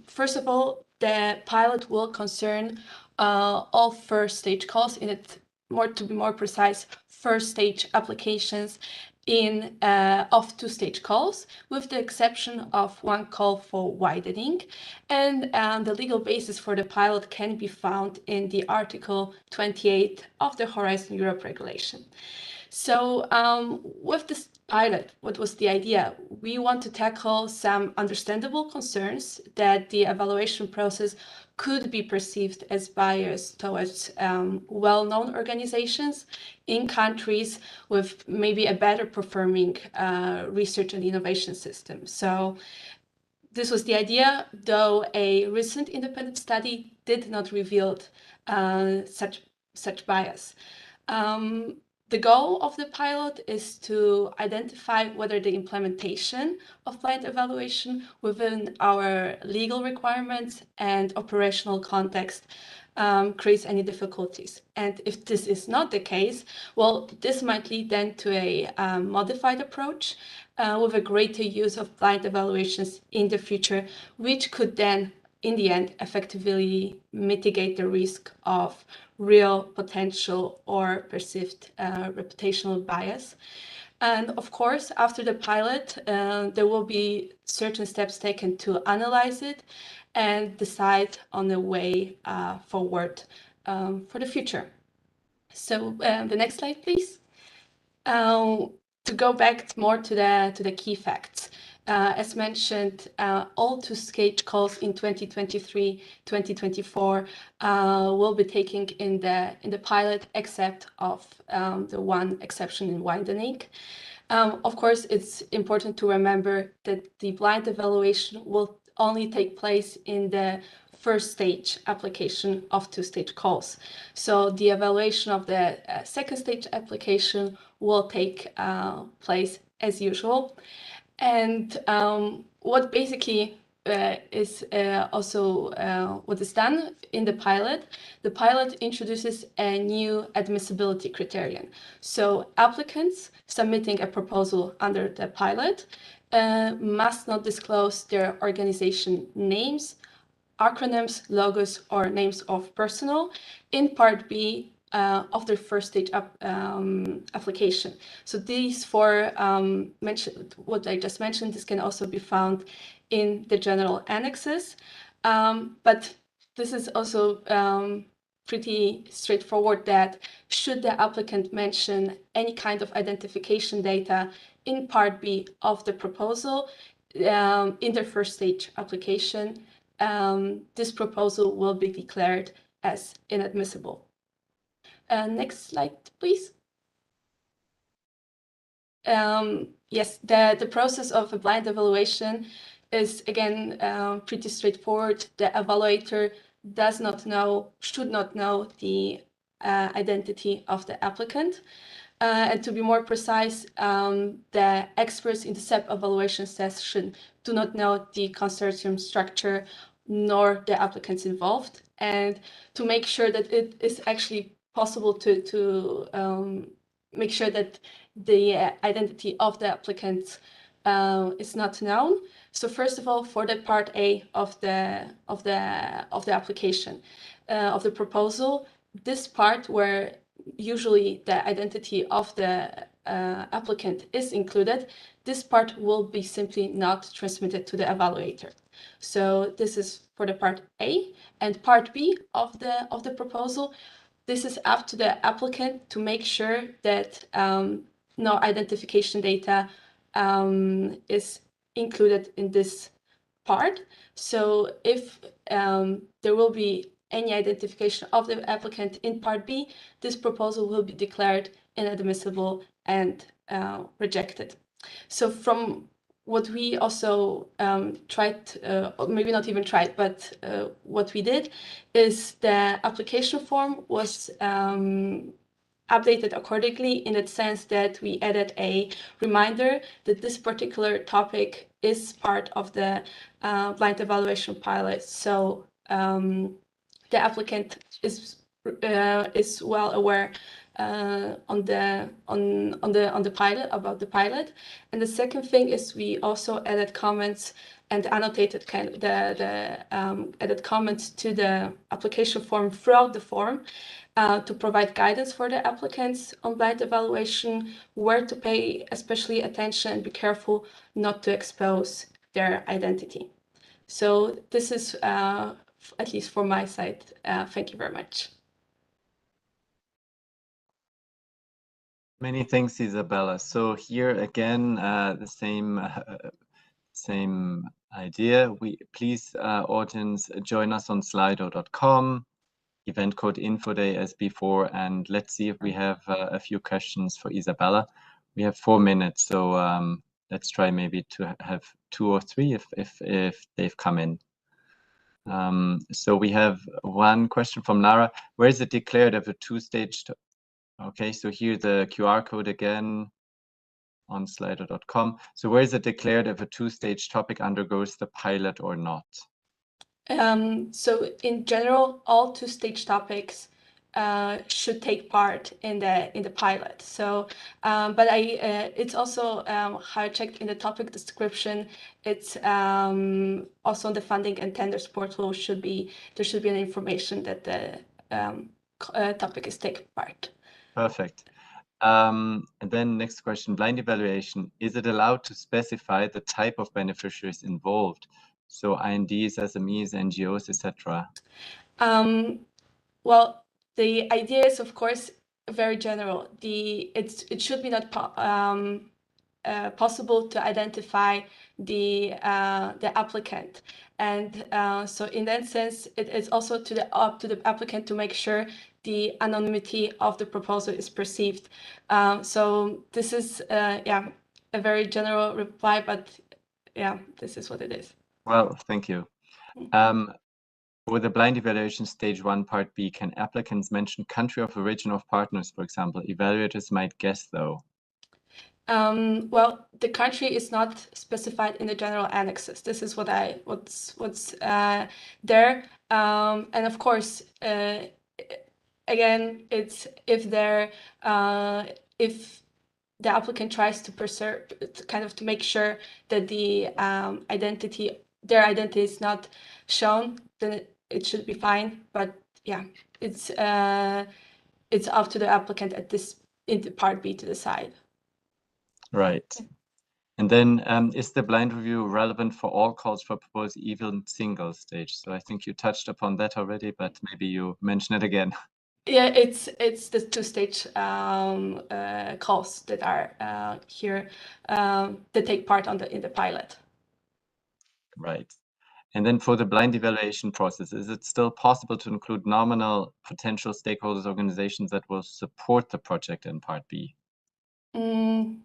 Speaker 4: first of all, the pilot will concern all first stage calls in it. To be more precise, first stage applications of two-stage calls, with the exception of one call for widening. And the legal basis for the pilot can be found in the Article 28 of the Horizon Europe regulation. So with this pilot, what was the idea? We want to tackle some understandable concerns that the evaluation process could be perceived as biased towards well-known organizations in countries with maybe a better performing research and innovation system. So this was the idea, though a recent independent study did not reveal such bias. The goal of the pilot is to identify whether the implementation of blind evaluation within our legal requirements and operational context creates any difficulties. And if this is not the case, well, this might lead then to a modified approach with a greater use of blind evaluations in the future, which could then, in the end, effectively mitigate the risk of real potential or perceived reputational bias. And of course, after the pilot, there will be certain steps taken to analyze it and decide on the way forward for the future. So the next slide, please. To go back more to the key facts. As mentioned, all two-stage calls in 2023-2024 will be taken in the pilot, except of the one exception in widening. Of course, it's important to remember that the blind evaluation will only take place in the first stage application of two-stage calls. So the evaluation of the second stage application will take place as usual. And what basically is also what is done in the pilot introduces a new admissibility criterion. So applicants submitting a proposal under the pilot must not disclose their organization names, acronyms, logos, or names of personnel in Part B of their first stage application. So these four what I just mentioned, this can also be found in the general annexes. But this is also pretty straightforward, that should the applicant mention any kind of identification data in Part B of the proposal in their first stage application, this proposal will be declared as inadmissible. Next slide, please. Yes, the process of a blind evaluation is, again, pretty straightforward. The evaluator should not know the identity of the applicant. And to be more precise, the experts in the SEP evaluation session do not know the consortium structure nor the applicants involved. And to make sure that it is actually possible to make sure that the identity of the applicant is not known. So first of all, for the part A of the application of the proposal, this part where usually the identity of the applicant is included, this part will be simply not transmitted to the evaluator. So this is for the part A, and part B of the proposal. This is up to the applicant to make sure that no identification data is included in this part. So if there will be any identification of the applicant in part B, this proposal will be declared inadmissible and rejected. So from what we also tried, maybe not even tried, but what we did is the application form was updated accordingly in the sense that we added a reminder that this particular topic is part of the blind evaluation pilot. So the applicant is well aware on the pilot, about the pilot. And the second thing is we also added comments and annotated added comments to the application form throughout the form to provide guidance for the applicants on blind evaluation, where to pay especially attention and be careful not to expose their identity. So this is at least for my side. Thank you very much.
Speaker 1: Many thanks, Isabella. So here again, the same idea. Please, audience, join us on slido.com, event code InfoDay as before, and let's see if we have a few questions for Isabella. We have 4 minutes, so let's try maybe to have 2 or 3 if they've come in. So we have one question from Lara. Where is it declared of a 2-stage? Okay, so here the QR code again on slido.com. So where is it declared if a 2-stage topic undergoes the pilot or not?
Speaker 4: So in general, all 2-stage topics should take part in the pilot. So, but it's also how I checked in the topic description. It's also on the funding and tenders portal. There should be an information that the topic is taking part.
Speaker 1: Perfect. And then next question, blind evaluation. Is it allowed to specify the type of beneficiaries involved? So INDs, SMEs, NGOs, etc.
Speaker 4: Well, the idea is, of course, very general. It should be not possible to identify the applicant, and so in that sense, it is also up to the applicant to make sure the anonymity of the proposal is perceived. So this is a very general reply, but yeah, this is what it is.
Speaker 1: Well, thank you. For the blind evaluation stage 1 part B, can applicants mention country of origin of partners, for example? Evaluators might guess though.
Speaker 4: Well, the country is not specified in the general annexes. This is what's there, and of course, again, it's if the applicant tries to preserve, kind of to make sure that their identity is not shown, then it should be fine. But yeah, it's up to the applicant in the part B to decide.
Speaker 1: Right. And then is the blind review relevant for all calls for proposal, even single stage? So I think you touched upon that already, but maybe you mention it again.
Speaker 4: Yeah, it's the 2-stage calls that are here that take part in the pilot.
Speaker 1: Right. And then for the blind evaluation process, is it still possible to include nominal potential stakeholders, organizations that will support the project in part B?
Speaker 4: I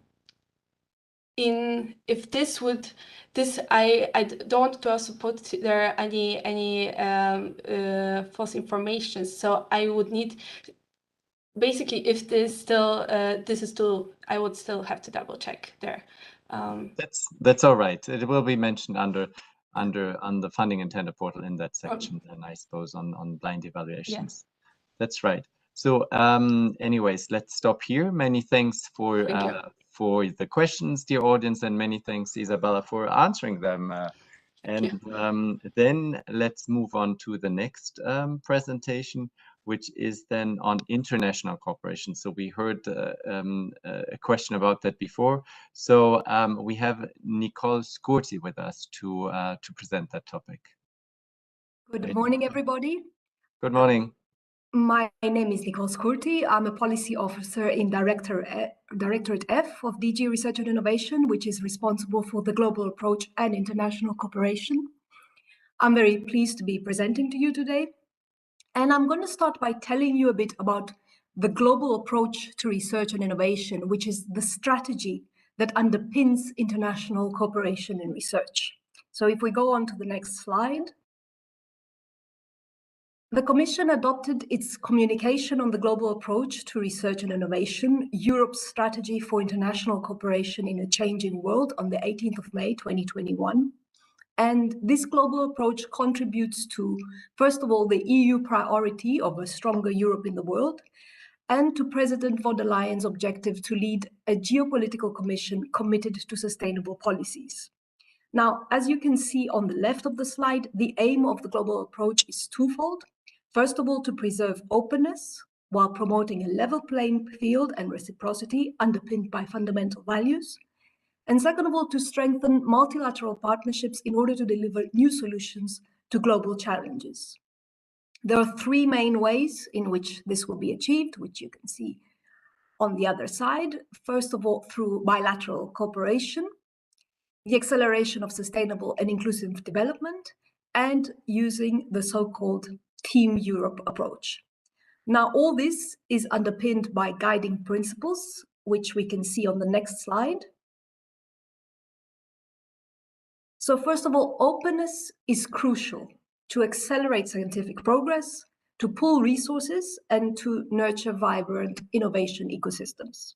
Speaker 4: don't want to also put there any false information. So I would need, basically, if this is still, I would still have to double check there.
Speaker 1: That's all right. It will be mentioned on the funding and tender portal in that section, and I suppose on blind evaluations. Yeah. That's right. So anyways, let's stop here. Many thanks for the questions, dear audience, and many thanks, Isabella, for answering them. Then let's move on to the next presentation, which is then on international cooperation. So we heard a question about that before. So we have Nicole Scurti with us to present that topic.
Speaker 5: Good morning, everybody.
Speaker 1: Good morning.
Speaker 5: My name is Nicole Scurti. I'm a policy officer in Directorate F of DG Research and Innovation, which is responsible for the global approach and international cooperation. I'm very pleased to be presenting to you today. And I'm going to start by telling you a bit about the global approach to research and innovation, which is the strategy that underpins international cooperation in research. So if we go on to the next slide. The Commission adopted its communication on the global approach to research and innovation, Europe's strategy for international cooperation in a changing world, on the 18th of May, 2021. And this global approach contributes to, first of all, the EU priority of a stronger Europe in the world, and to President von der Leyen's objective to lead a geopolitical commission committed to sustainable policies. Now, as you can see on the left of the slide, the aim of the global approach is twofold. First of all, to preserve openness while promoting a level playing field and reciprocity underpinned by fundamental values. And second of all, to strengthen multilateral partnerships in order to deliver new solutions to global challenges. There are three main ways in which this will be achieved, which you can see on the other side. First of all, through bilateral cooperation, the acceleration of sustainable and inclusive development, and using the so-called Team Europe approach. Now, all this is underpinned by guiding principles, which we can see on the next slide. So first of all, openness is crucial to accelerate scientific progress, to pool resources, and to nurture vibrant innovation ecosystems.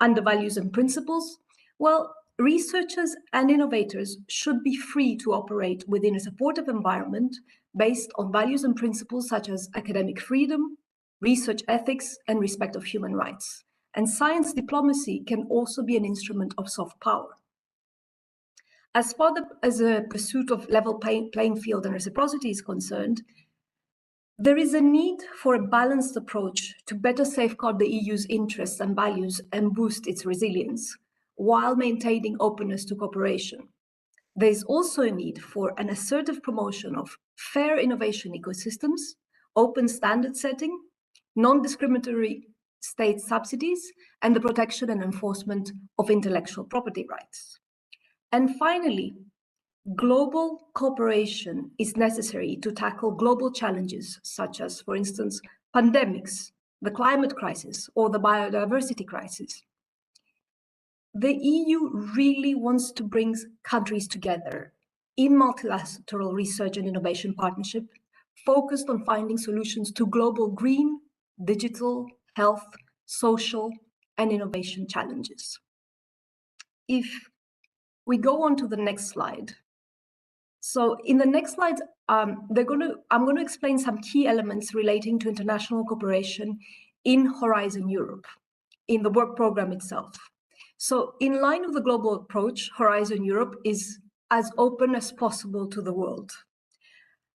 Speaker 5: Under values and principles, well, researchers and innovators should be free to operate within a supportive environment based on values and principles such as academic freedom, research ethics, and respect of human rights. And science diplomacy can also be an instrument of soft power. As far as a pursuit of level playing field and reciprocity is concerned, there is a need for a balanced approach to better safeguard the EU's interests and values and boost its resilience, while maintaining openness to cooperation. There is also a need for an assertive promotion of fair innovation ecosystems, open standard setting, non-discriminatory state subsidies, and the protection and enforcement of intellectual property rights. And finally, global cooperation is necessary to tackle global challenges such as, for instance, pandemics, the climate crisis, or the biodiversity crisis. The EU really wants to bring countries together in multilateral research and innovation partnership, focused on finding solutions to global green, digital, health, social, and innovation challenges. If we go on to the next slide. So in the next slide, I'm going to explain some key elements relating to international cooperation in Horizon Europe, in the work program itself. So in line with the global approach, Horizon Europe is as open as possible to the world.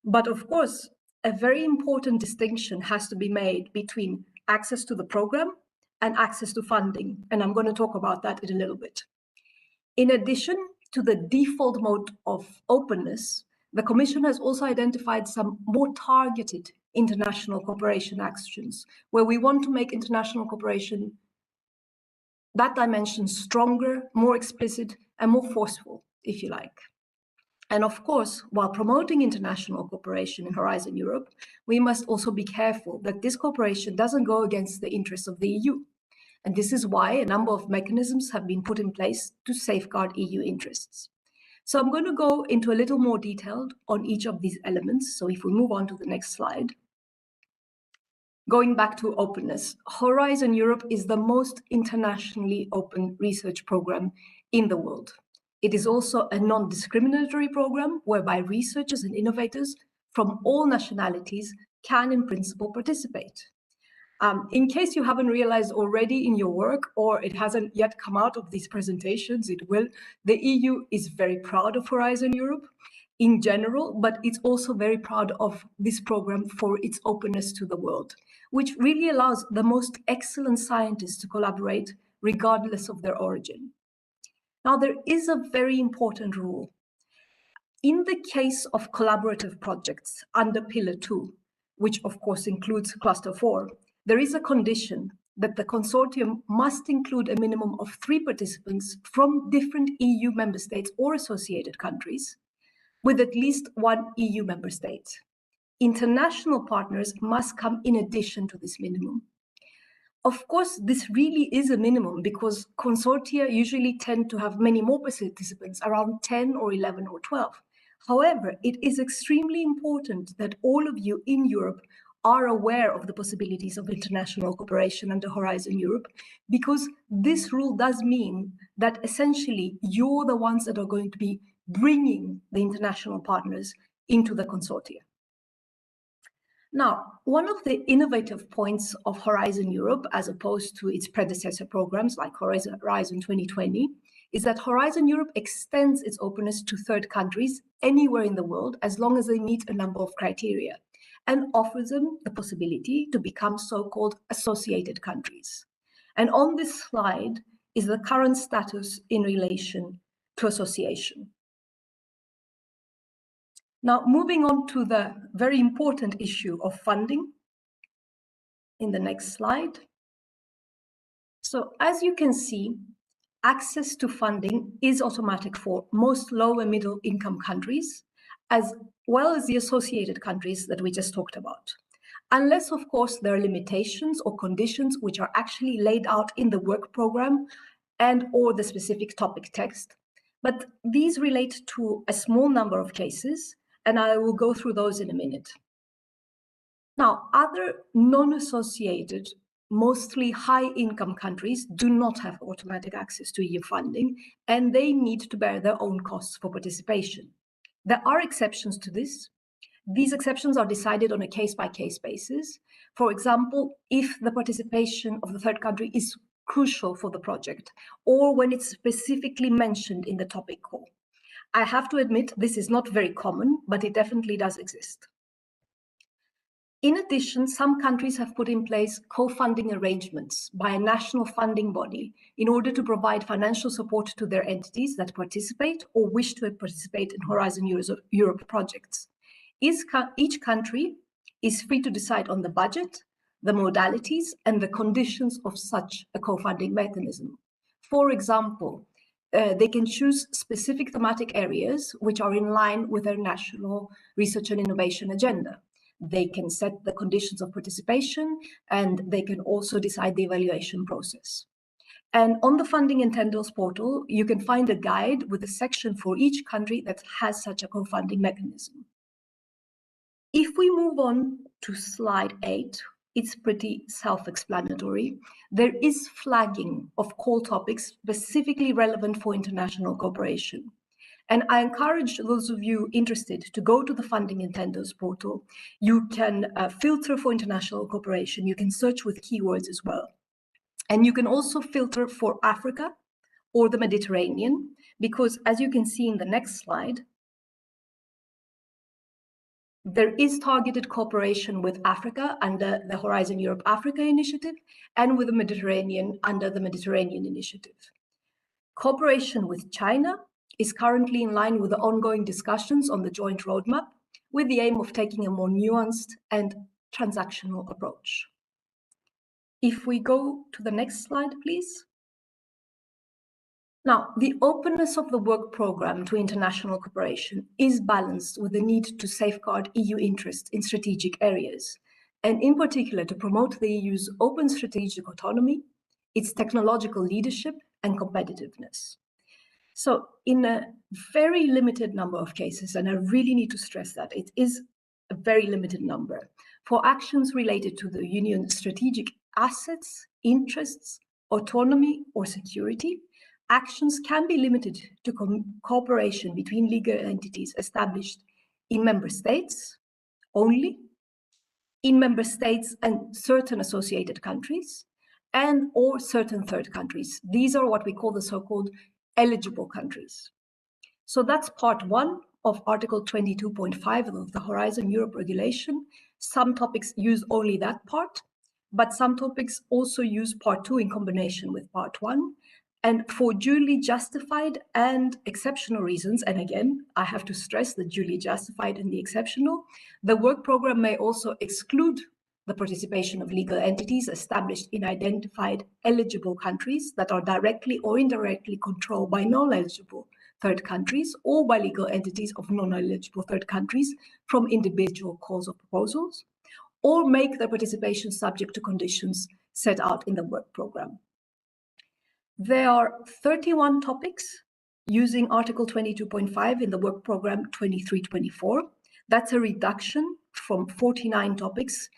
Speaker 5: But of course, a very important distinction has to be made between access to the program and access to funding. And I'm going to talk about that in a little bit. In addition to the default mode of openness, the Commission has also identified some more targeted international cooperation actions, where we want to make international cooperation, that dimension, stronger, more explicit, and more forceful, if you like. And of course, while promoting international cooperation in Horizon Europe, we must also be careful that this cooperation doesn't go against the interests of the EU. And this is why a number of mechanisms have been put in place to safeguard EU interests. So I'm going to go into a little more detail on each of these elements. So if we move on to the next slide. Going back to openness, Horizon Europe is the most internationally open research program in the world. It is also a non-discriminatory program whereby researchers and innovators from all nationalities can in principle participate. In case you haven't realized already in your work, or it hasn't yet come out of these presentations, it will. The EU is very proud of Horizon Europe in general, but it's also very proud of this program for its openness to the world, which really allows the most excellent scientists to collaborate regardless of their origin. Now, there is a very important rule. In the case of collaborative projects under Pillar 2, which of course includes Cluster 4, there is a condition that the consortium must include a minimum of 3 participants from different EU member states or associated countries, with at least 1 EU member state. International partners must come in addition to this minimum. Of course, this really is a minimum because consortia usually tend to have many more participants, around 10 or 11 or 12. However, it is extremely important that all of you in Europe are aware of the possibilities of international cooperation under Horizon Europe, because this rule does mean that essentially you're the ones that are going to be bringing the international partners into the consortia. Now, one of the innovative points of Horizon Europe, as opposed to its predecessor programs like Horizon 2020, is that Horizon Europe extends its openness to third countries anywhere in the world as long as they meet a number of criteria, and offers them the possibility to become so-called associated countries. And on this slide is the current status in relation to association. Now, moving on to the very important issue of funding in the next slide. So as you can see, access to funding is automatic for most low and middle income countries, as well as the associated countries that we just talked about. Unless, of course, there are limitations or conditions which are actually laid out in the work program and or the specific topic text. But these relate to a small number of cases, and I will go through those in a minute. Now, other non-associated, mostly high-income countries do not have automatic access to EU funding, and they need to bear their own costs for participation. There are exceptions to this. These exceptions are decided on a case-by-case basis. For example, if the participation of the third country is crucial for the project, or when it's specifically mentioned in the topic call. I have to admit, this is not very common, but it definitely does exist. In addition, some countries have put in place co-funding arrangements by a national funding body in order to provide financial support to their entities that participate or wish to participate in Horizon Europe projects. Each country is free to decide on the budget, the modalities, and the conditions of such a co-funding mechanism. For example, they can choose specific thematic areas which are in line with their national research and innovation agenda. They can set the conditions of participation, and they can also decide the evaluation process. And on the Funding and Tenders portal, you can find a guide with a section for each country that has such a co-funding mechanism. If we move on to slide 8, it's pretty self-explanatory. There is flagging of call topics specifically relevant for international cooperation. And I encourage those of you interested to go to the Funding and Tenders portal. You can filter for international cooperation. You can search with keywords as well. And you can also filter for Africa or the Mediterranean, because as you can see in the next slide, there is targeted cooperation with Africa under the Horizon Europe Africa initiative and with the Mediterranean under the Mediterranean initiative. Cooperation with China is currently in line with the ongoing discussions on the joint roadmap, with the aim of taking a more nuanced and transactional approach. If we go to the next slide, please. Now, the openness of the work program to international cooperation is balanced with the need to safeguard EU interests in strategic areas, and in particular to promote the EU's open strategic autonomy, its technological leadership, and competitiveness. So in a very limited number of cases, and I really need to stress that it is a very limited number, for actions related to the Union's strategic assets, interests, autonomy, or security, actions can be limited to cooperation between legal entities established in member states only, in member states and certain associated countries, and or certain third countries. These are what we call the so-called eligible countries. So that's part 1 of Article 22.5 of the Horizon Europe regulation. Some topics use only that part, but some topics also use part 2 in combination with part 1. And for duly justified and exceptional reasons, and again, I have to stress the duly justified and the exceptional, the work program may also exclude the participation of legal entities established in identified eligible countries that are directly or indirectly controlled by non-eligible third countries or by legal entities of non-eligible third countries from individual calls or proposals, or make their participation subject to conditions set out in the work program. There are 31 topics using Article 22.5 in the work program 23-24. That's a reduction from 49 topics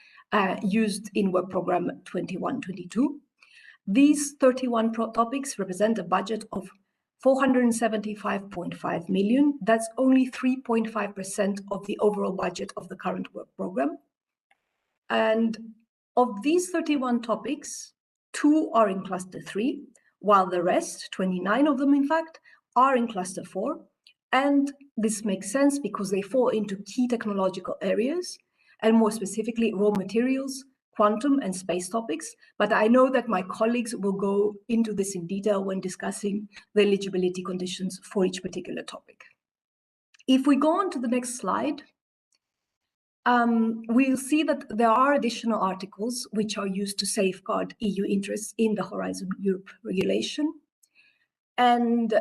Speaker 5: used in work program 21-22. These 31 topics represent a budget of 475.5 million. That's only 3.5% of the overall budget of the current work program. And of these 31 topics, 2 are in cluster 3, while the rest, 29 of them in fact, are in cluster 4. And this makes sense because they fall into key technological areas, and more specifically raw materials, quantum and space topics. But I know that my colleagues will go into this in detail when discussing the eligibility conditions for each particular topic. If we go on to the next slide, we'll see that there are additional articles which are used to safeguard EU interests in the Horizon Europe regulation. And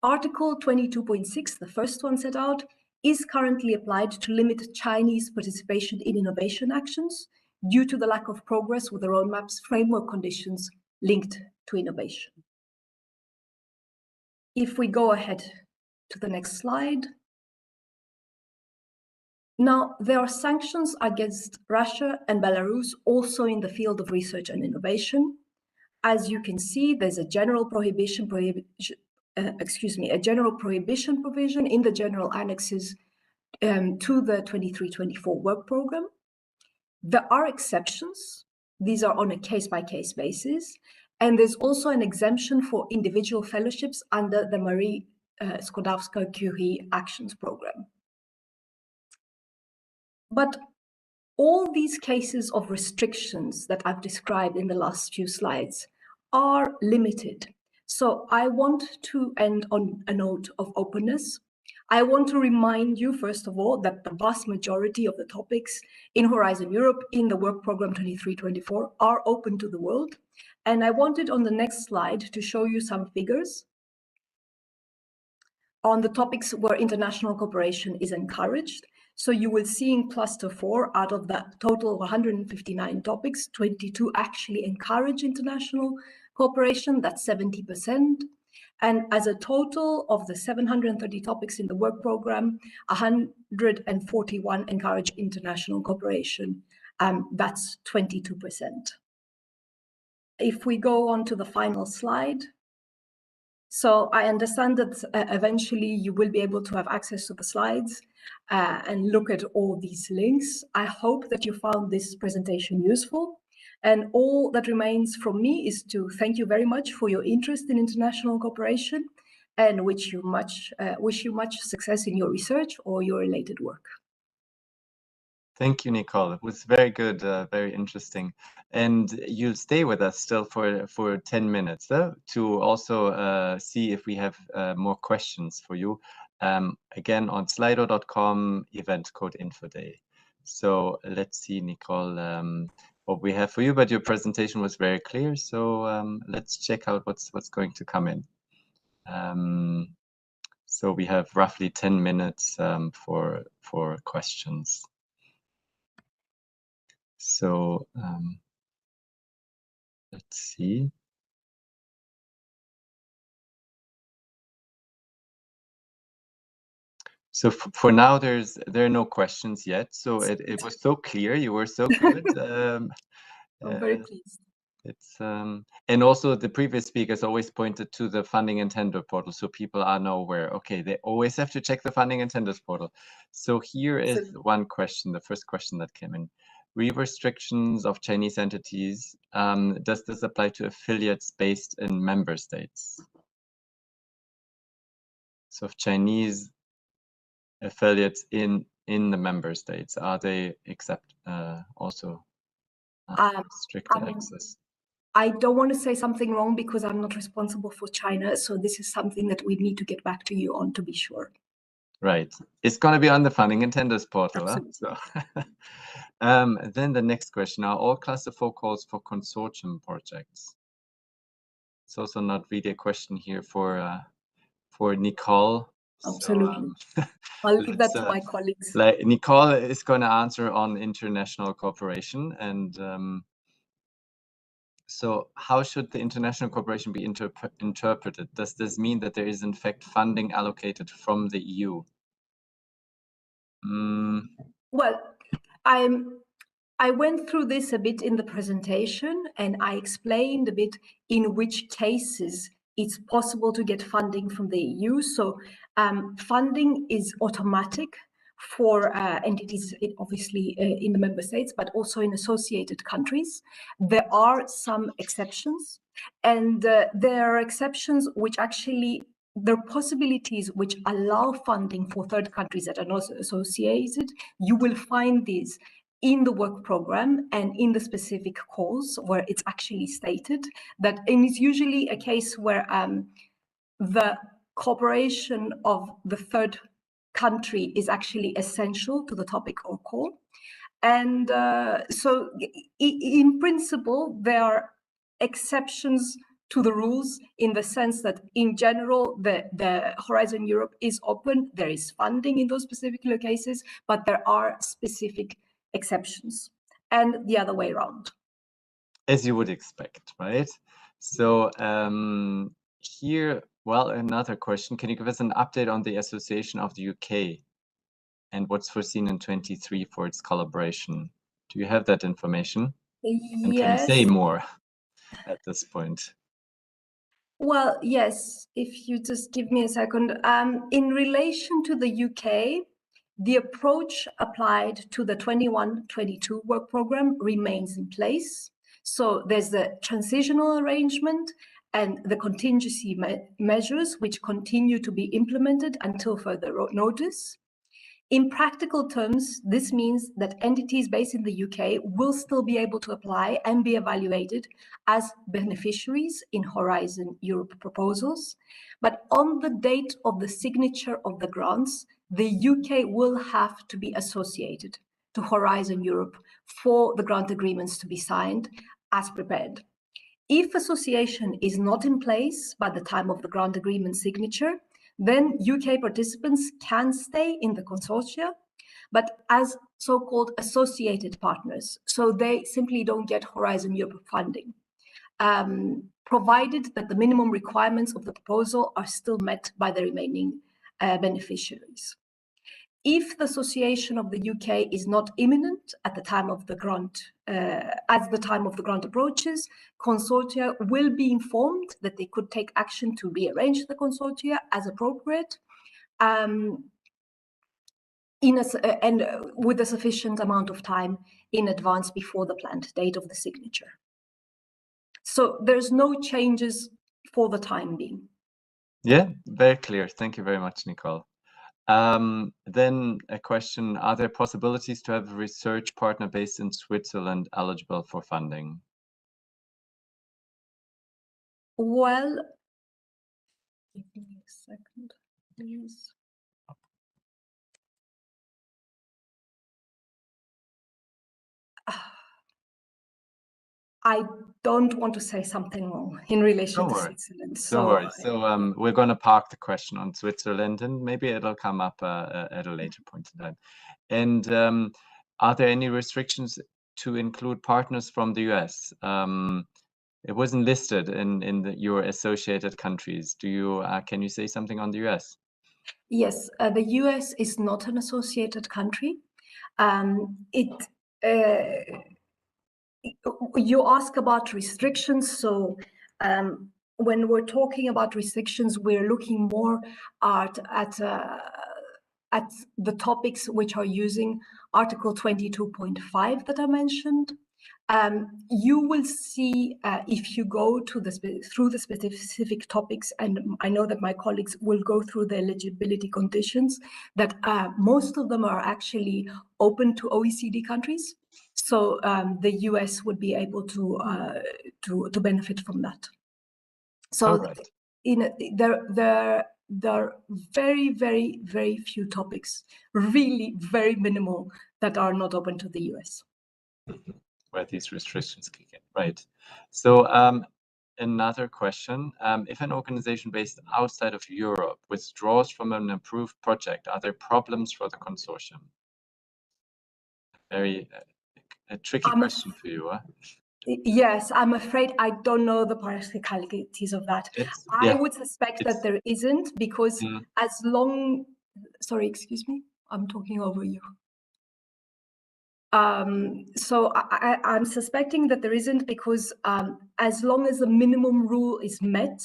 Speaker 5: Article 22.6, the first one set out, is currently applied to limit Chinese participation in innovation actions due to the lack of progress with the roadmap's framework conditions linked to innovation. If we go ahead to the next slide. Now, there are sanctions against Russia and Belarus also in the field of research and innovation. As you can see, there's a general prohibition provision in the general annexes to the 23-24 work program. There are exceptions. These are on a case-by-case basis. And there's also an exemption for individual fellowships under the Marie Skłodowska-Curie Actions Program. But all these cases of restrictions that I've described in the last few slides are limited. So I want to end on a note of openness. I want to remind you, first of all, that the vast majority of the topics in Horizon Europe in the work program 23-24 are open to the world. And I wanted on the next slide to show you some figures on the topics where international cooperation is encouraged. So you will see in cluster 4, out of that total of 159 topics, 22 actually encourage international cooperation, that's 70%. And as a total of the 730 topics in the work program, 141 encourage international cooperation, that's 22%. If we go on to the final slide. So I understand that eventually you will be able to have access to the slides and look at all these links. I hope that you found this presentation useful. And all that remains from me is to thank you very much for your interest in international cooperation and wish you much success in your research or your related work.
Speaker 1: Thank you, Nicole. It was very good, very interesting. And you'll stay with us still for 10 minutes to also see if we have more questions for you. Again, on slido.com, event code InfoDay. So let's see, Nicole, what we have for you. But your presentation was very clear. So let's check out what's going to come in. So we have roughly 10 minutes for questions. So let's see. So for now, there are no questions yet. So it was so clear. You were so good.
Speaker 5: I'm very pleased.
Speaker 1: It's and also the previous speakers always pointed to the funding and tender portal, so people are now aware. Okay, they always have to check the funding and tenders portal. So here is one question, the first question that came in. Restrictions of Chinese entities, does this apply to affiliates based in member states? So if Chinese affiliates in the member states, are they also restricted access?
Speaker 5: I don't want to say something wrong because I'm not responsible for China. So this is something that we need to get back to you on to be sure.
Speaker 1: Right. It's going to be on the funding and tenders portal.
Speaker 5: Absolutely.
Speaker 1: So then the next question, are all cluster 4 calls for consortium projects? It's also not really a question here for Nicole.
Speaker 5: Absolutely.
Speaker 1: So,
Speaker 5: I'll leave that to my colleagues.
Speaker 1: Like Nicole is going to answer on international cooperation, and so how should the international cooperation be interpreted? Does this mean that there is in fact funding allocated from the EU?
Speaker 5: Well, I went through this a bit in the presentation, and I explained a bit in which cases it's possible to get funding from the EU. So funding is automatic for entities, obviously in the member states, but also in associated countries. There are some exceptions, and there are exceptions which actually, there are possibilities which allow funding for third countries that are not associated. You will find these in the work program and in the specific calls where it's actually stated that, and it's usually a case where the cooperation of the third country is actually essential to the topic or call. And so in principle, there are exceptions to the rules in the sense that in general, the Horizon Europe is open, there is funding in those particular cases, but there are specific exceptions, and the other way around.
Speaker 1: As you would expect, right? So here, well, another question. Can you give us an update on the association of the UK and what's foreseen in 23 for its collaboration? Do you have that information?
Speaker 5: Yes.
Speaker 1: And can you say more at this point?
Speaker 5: Well, yes, if you just give me a second. In relation to the UK, the approach applied to the 21-22 work program remains in place. So there's the transitional arrangement and the contingency measures which continue to be implemented until further notice. In practical terms, this means that entities based in the UK will still be able to apply and be evaluated as beneficiaries in Horizon Europe proposals. But on the date of the signature of the grants, the UK will have to be associated to Horizon Europe for the grant agreements to be signed as prepared. If association is not in place by the time of the grant agreement signature, then UK participants can stay in the consortia, but as so-called associated partners. So they simply don't get Horizon Europe funding, provided that the minimum requirements of the proposal are still met by the remaining beneficiaries. If the association of the UK is not imminent at the time of the grant, as the time of the grant approaches, consortia will be informed that they could take action to rearrange the consortia as appropriate, and with a sufficient amount of time in advance before the planned date of the signature. So there's no changes for the time being.
Speaker 1: Yeah, very clear. Thank you very much, Nicole. Then a question, are there possibilities to have a research partner based in Switzerland eligible for funding?
Speaker 5: Well, give me a second, please. I don't want to say something wrong in relation to Switzerland.
Speaker 1: Don't worry. So we're going to park the question on Switzerland, and maybe it'll come up at a later point in time. And are there any restrictions to include partners from the US? It wasn't listed in your associated countries. Do you can you say something on the US?
Speaker 5: Yes, the US is not an associated country. You ask about restrictions. So when we're talking about restrictions, we're looking more at the topics which are using Article 22.5 that I mentioned. You will see if you go to through the specific topics, and I know that my colleagues will go through the eligibility conditions, that most of them are actually open to OECD countries. So the US would be able to benefit from that. So there are very, very, very few topics, really very minimal, that are not open to the US.
Speaker 1: Where these restrictions kick in, right? So another question, if an organization based outside of Europe withdraws from an approved project, are there problems for the consortium? Very a tricky question for you, huh?
Speaker 5: Yes, I'm afraid I don't know the practicalities of that. I would suspect that there isn't, because as long, sorry, excuse me, I'm talking over you. So I'm suspecting that there isn't, because as long as the minimum rule is met,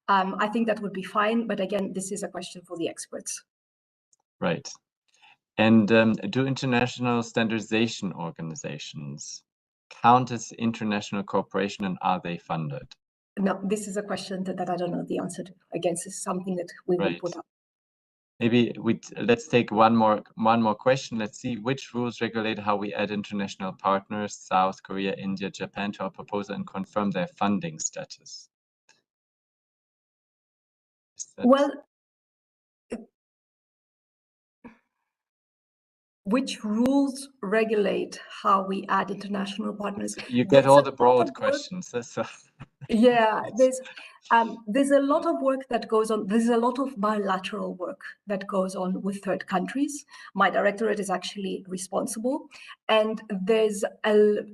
Speaker 5: I think that would be fine. But again, this is a question for the experts.
Speaker 1: Right. And do international standardization organizations count as international cooperation, and are they funded?
Speaker 5: No, this is a question that I don't know the answer to. Again, this is something that we will put up.
Speaker 1: Maybe let's take one more question. Let's see which rules regulate how we add international partners, South Korea, India, Japan, to our proposal and confirm their funding status.
Speaker 5: Well, which rules regulate how we add international partners?
Speaker 1: You get all the broad questions.
Speaker 5: Yeah, there's a lot of work that goes on. There's a lot of bilateral work that goes on with third countries. My directorate is actually responsible, and there's a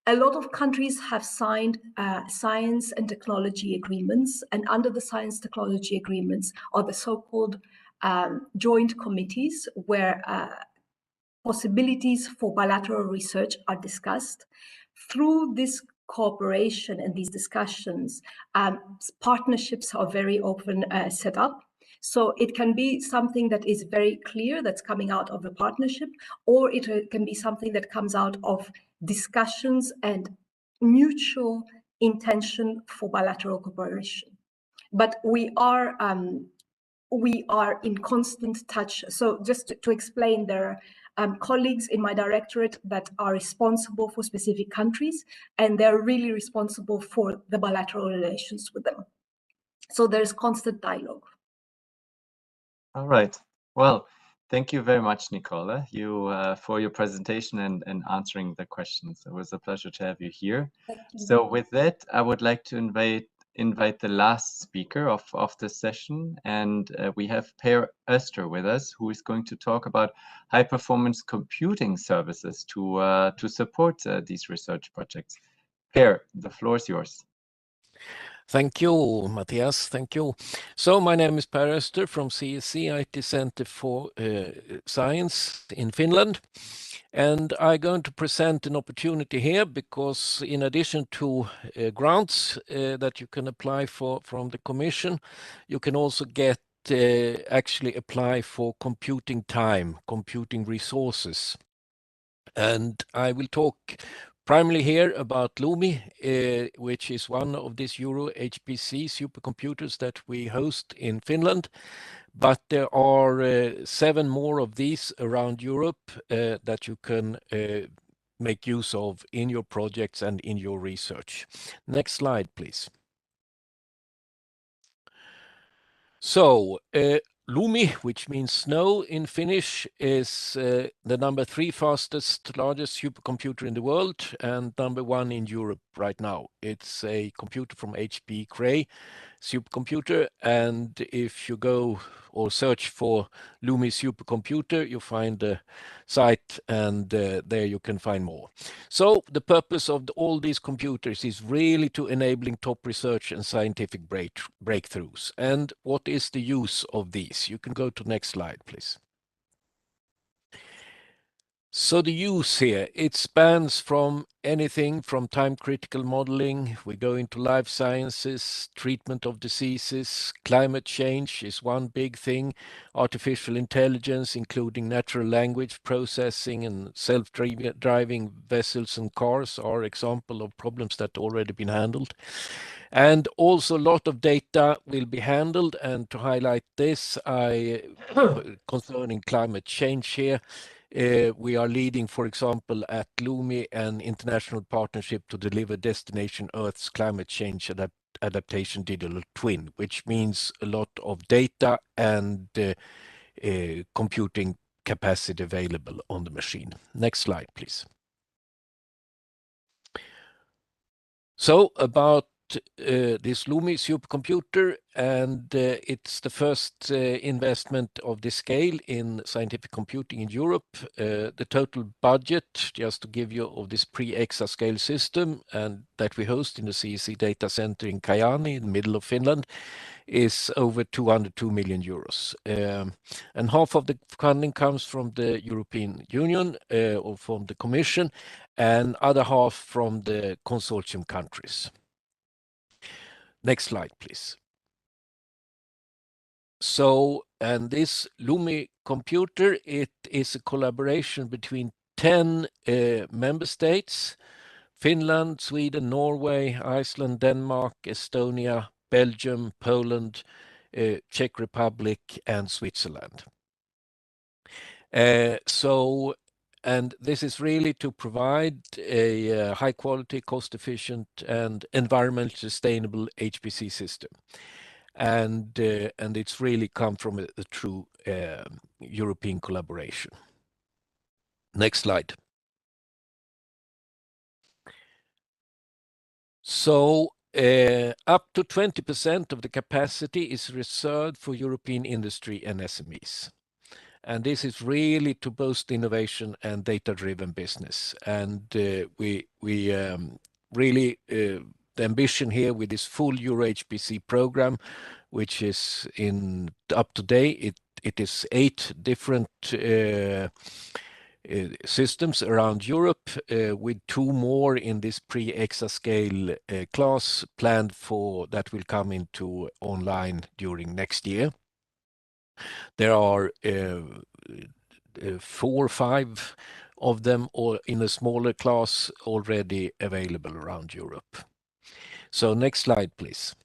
Speaker 5: lot of countries have signed science and technology agreements, and under the science technology agreements are the so-called joint committees, where possibilities for bilateral research are discussed. Through this cooperation and these discussions, partnerships are very often set up. So it can be something that is very clear that's coming out of a partnership, or it can be something that comes out of discussions and mutual intention for bilateral cooperation. But we are in constant touch. So just to explain, there are colleagues in my directorate that are responsible for specific countries, and they're really responsible for the bilateral relations with them. So there's constant dialogue.
Speaker 1: All right. Well, thank you very much, Nicola, for your presentation and answering the questions. It was a pleasure to have you here. So with that, I would like to invite the last speaker of this session, and we have Per Öster with us, who is going to talk about high-performance computing services to support these research projects. Per, the floor is yours.
Speaker 6: Thank you, Matthias. Thank you. So my name is Per Öster from CSC IT Center for Science in Finland. And I'm going to present an opportunity here because in addition to grants that you can apply for from the Commission, you can also get actually apply for computing time, computing resources. And I will talk primarily here about LUMI, which is one of these Euro HPC supercomputers that we host in Finland. But there are 7 more of these around Europe that you can make use of in your projects and in your research. Next slide, please. So, LUMI, which means snow in Finnish, is the number 3 fastest, largest supercomputer in the world and number 1 in Europe right now. It's a computer from HP Cray supercomputer, and if you go or search for LUMI supercomputer, you find the site, and there you can find more. So the purpose of all these computers is really to enabling top research and scientific breakthroughs. And what is the use of these? You can go to next slide, please. So the use here, it spans from anything from time-critical modeling, we go into life sciences, treatment of diseases, climate change is one big thing, artificial intelligence, including natural language processing and self-driving vessels and cars are example of problems that already been handled. And also a lot of data will be handled. And to highlight this, concerning climate change here, we are leading, for example, at LUMI, an international partnership to deliver Destination Earth's climate change adaptation digital twin, which means a lot of data and computing capacity available on the machine. Next slide, please. So about this LUMI supercomputer, and it's the first investment of this scale in scientific computing in Europe. The total budget, just to give you, of this pre-exascale system and that we host in the CEC data center in Kajaani in the middle of Finland is over 202 million euros. And half of the funding comes from the European Union or from the Commission, and other half from the consortium countries. Next slide, please. So, and this LUMI computer, it is a collaboration between 10 member states: Finland, Sweden, Norway, Iceland, Denmark, Estonia, Belgium, Poland, Czech Republic, and Switzerland. And this is really to provide a high quality, cost efficient, and environmentally sustainable HPC system. And it's really come from a true European collaboration. Next slide. So up to 20% of the capacity is reserved for European industry and SMEs. And this is really to boost innovation and data-driven business. And we really, the ambition here with this full Euro HPC program, which is up to date, it is 8 different systems around Europe, with 2 more in this pre-exascale class planned for that will come into online during next year. There are 4 or 5 of them, or in a smaller class, already available around Europe. So next slide, please.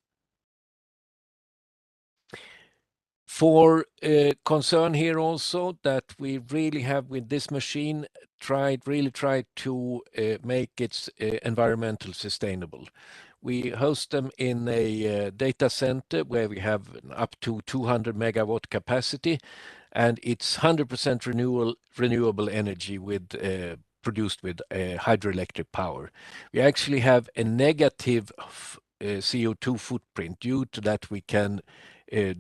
Speaker 6: For concern here also that we really have with this machine really tried to make it environmental sustainable. We host them in a data center where we have up to 200 megawatt capacity, and it's 100% renewable energy with produced with hydroelectric power. We actually have a negative CO2 footprint due to that we can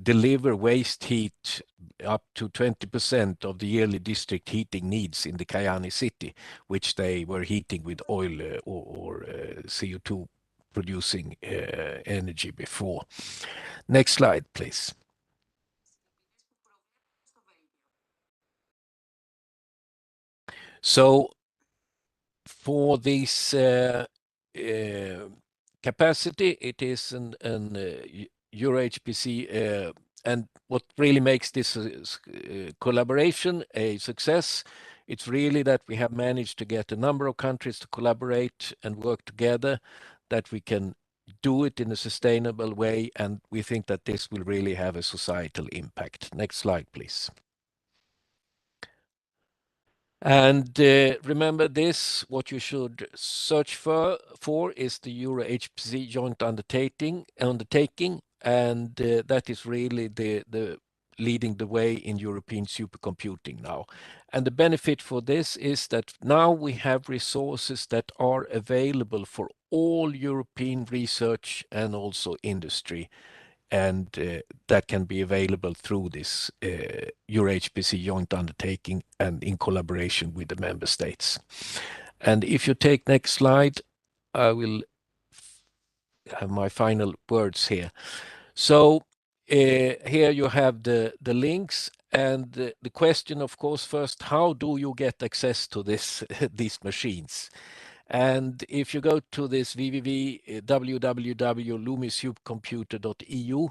Speaker 6: deliver waste heat up to 20% of the yearly district heating needs in the Kajaani city, which they were heating with oil or CO2 producing energy before. Next slide, please. So for this capacity, it is an Euro HPC, and what really makes this collaboration a success, it's really that we have managed to get a number of countries to collaborate and work together, that we can do it in a sustainable way, and we think that this will really have a societal impact. Next slide, please. And remember this, what you should search for is the Euro HPC joint undertaking, and that is really the leading the way in European supercomputing now. And the benefit for this is that now we have resources that are available for all European research and also industry, and that can be available through this Euro HPC joint undertaking and in collaboration with the member states. And if you take next slide, I will have my final words here. So here you have the links, And the question, of course, first, how do you get access to these machines? And if you go to this www.lumisupercomputer.eu,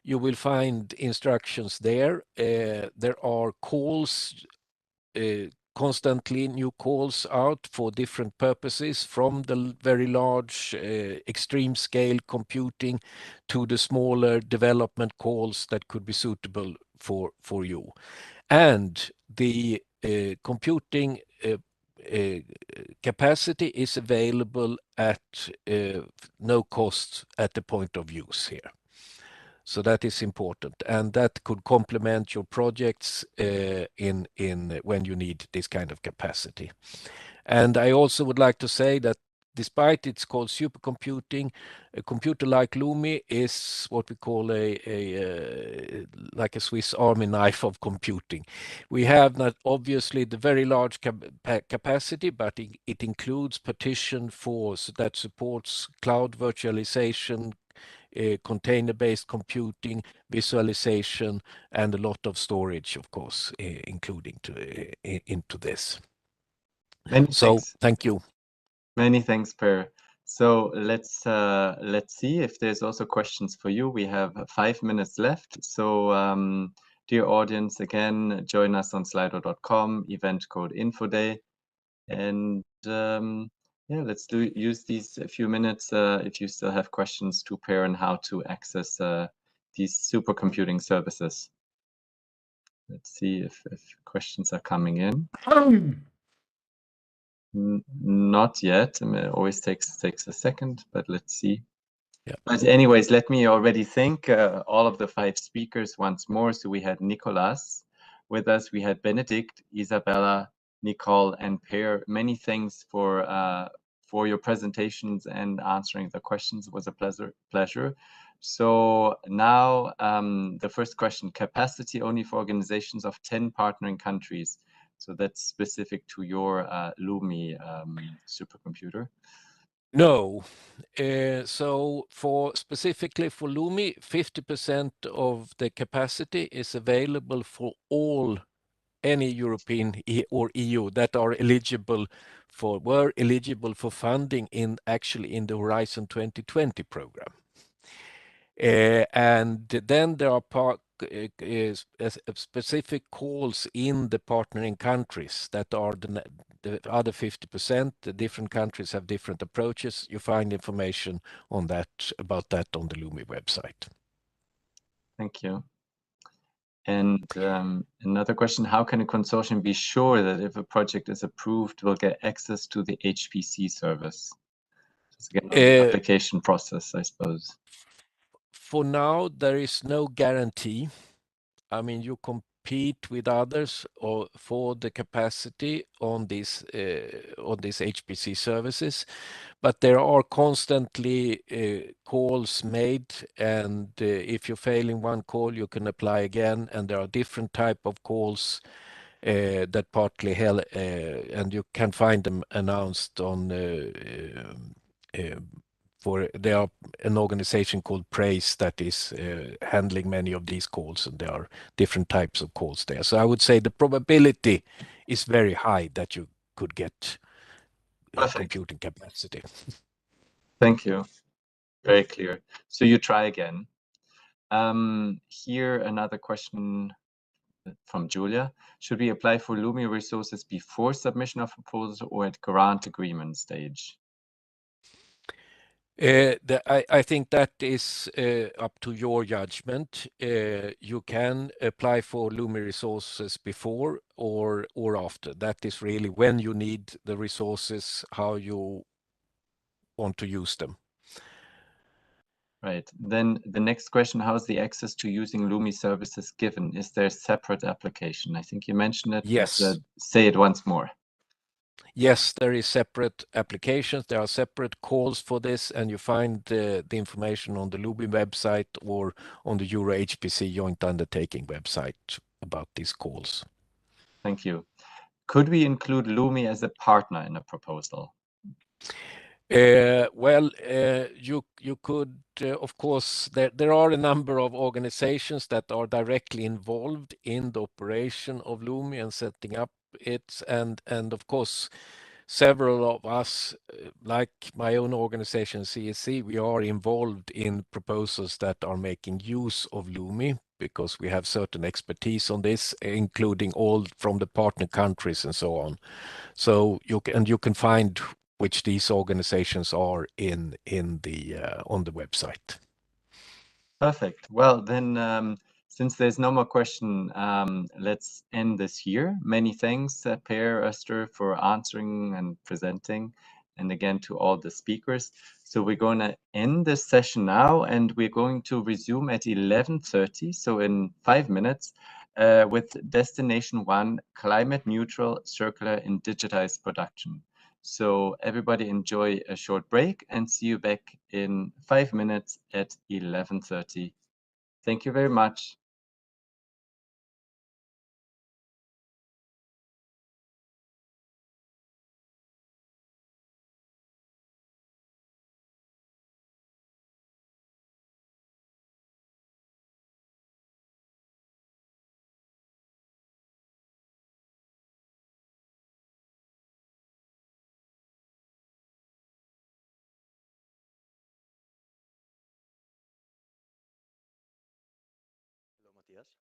Speaker 6: you will find instructions there. There are calls, constantly new calls out for different purposes, from the very large extreme scale computing to the smaller development calls that could be suitable for you. And the computing capacity is available at no cost at the point of use here. So that is important, and that could complement your projects in when you need this kind of capacity. And I also would like to say that despite it's called supercomputing, a computer like Lumi is what we call like a Swiss Army knife of computing. We have not obviously the very large capacity, but it includes partition force that supports cloud virtualization, container-based computing, visualization, and a lot of storage, of course, including into this.
Speaker 1: Many thanks.
Speaker 6: Thank you.
Speaker 1: Many thanks, Per. So let's see if there's also questions for you. We have 5 minutes left. So dear audience, again, join us on slido.com, event code InfoDay. And yeah, let's use these few minutes if you still have questions to Per on how to access these supercomputing services. Let's see if questions are coming in. Not yet. I mean, it always takes a second, but let's see.
Speaker 6: Yeah.
Speaker 1: But anyways, let me already thank all of the 5 speakers once more. So we had Nicolas with us, we had Benedict, Isabella, Nicole, and Per. Many thanks for your presentations and answering the questions. It was a pleasure. So now the first question: capacity only for organizations of 10 partnering countries. So that's specific to your Lumi supercomputer.
Speaker 6: No. So specifically for Lumi, 50% of the capacity is available for any European or EU that were eligible for funding in the Horizon 2020 program. And then there are specific calls in the partnering countries that are the other 50%. The different countries have different approaches. You find information on about that on the Lumi website.
Speaker 1: Thank you. And another question: how can a consortium be sure that if a project is approved, will get access to the HPC service? It's again the application process, I suppose.
Speaker 6: For now, there is no guarantee. I mean, you compete with others for the capacity on these HPC services, but there are constantly calls made, and if you fail in one call, you can apply again, and there are different type of calls that partly and you can find them announced on there are an organization called Praise that is handling many of these calls, and there are different types of calls there. So I would say the probability is very high that you could get computing capacity.
Speaker 1: Thank you. Very clear. So you try again. Here another question from Julia: should we apply for Lumi resources before submission of proposal or at grant agreement stage?
Speaker 6: I think that is up to your judgment. You can apply for Lumi resources before or after. That is really when you need the resources, how you want to use them.
Speaker 1: Right. Then the next question: how is the access to using Lumi services given? Is there a separate application? I think you mentioned it.
Speaker 6: Yes.
Speaker 1: But, say it once more.
Speaker 6: Yes, there is separate applications. There are separate calls for this, and you find the information on the Lumi website or on the Euro HPC joint undertaking website about these calls.
Speaker 1: Thank you. Could we include Lumi as a partner in a proposal?
Speaker 6: Well, you could, of course, there are a number of organizations that are directly involved in the operation of Lumi and setting up it, and of course, several of us, like my own organization, CSC, we are involved in proposals that are making use of Lumi because we have certain expertise on this, including all from the partner countries and so on. So you can find which these organizations are in the on the website.
Speaker 1: Perfect. Well, then, since there's no more question, let's end this here. Many thanks, Per, Öster, for answering and presenting, and again to all the speakers. So we're going to end this session now, and we're going to resume at 11:30, so in 5 minutes, with Destination 1, Climate Neutral, Circular, and Digitized Production. So everybody enjoy a short break and see you back in 5 minutes at 11:30. Thank you very much.
Speaker 7: Hello, Matthias.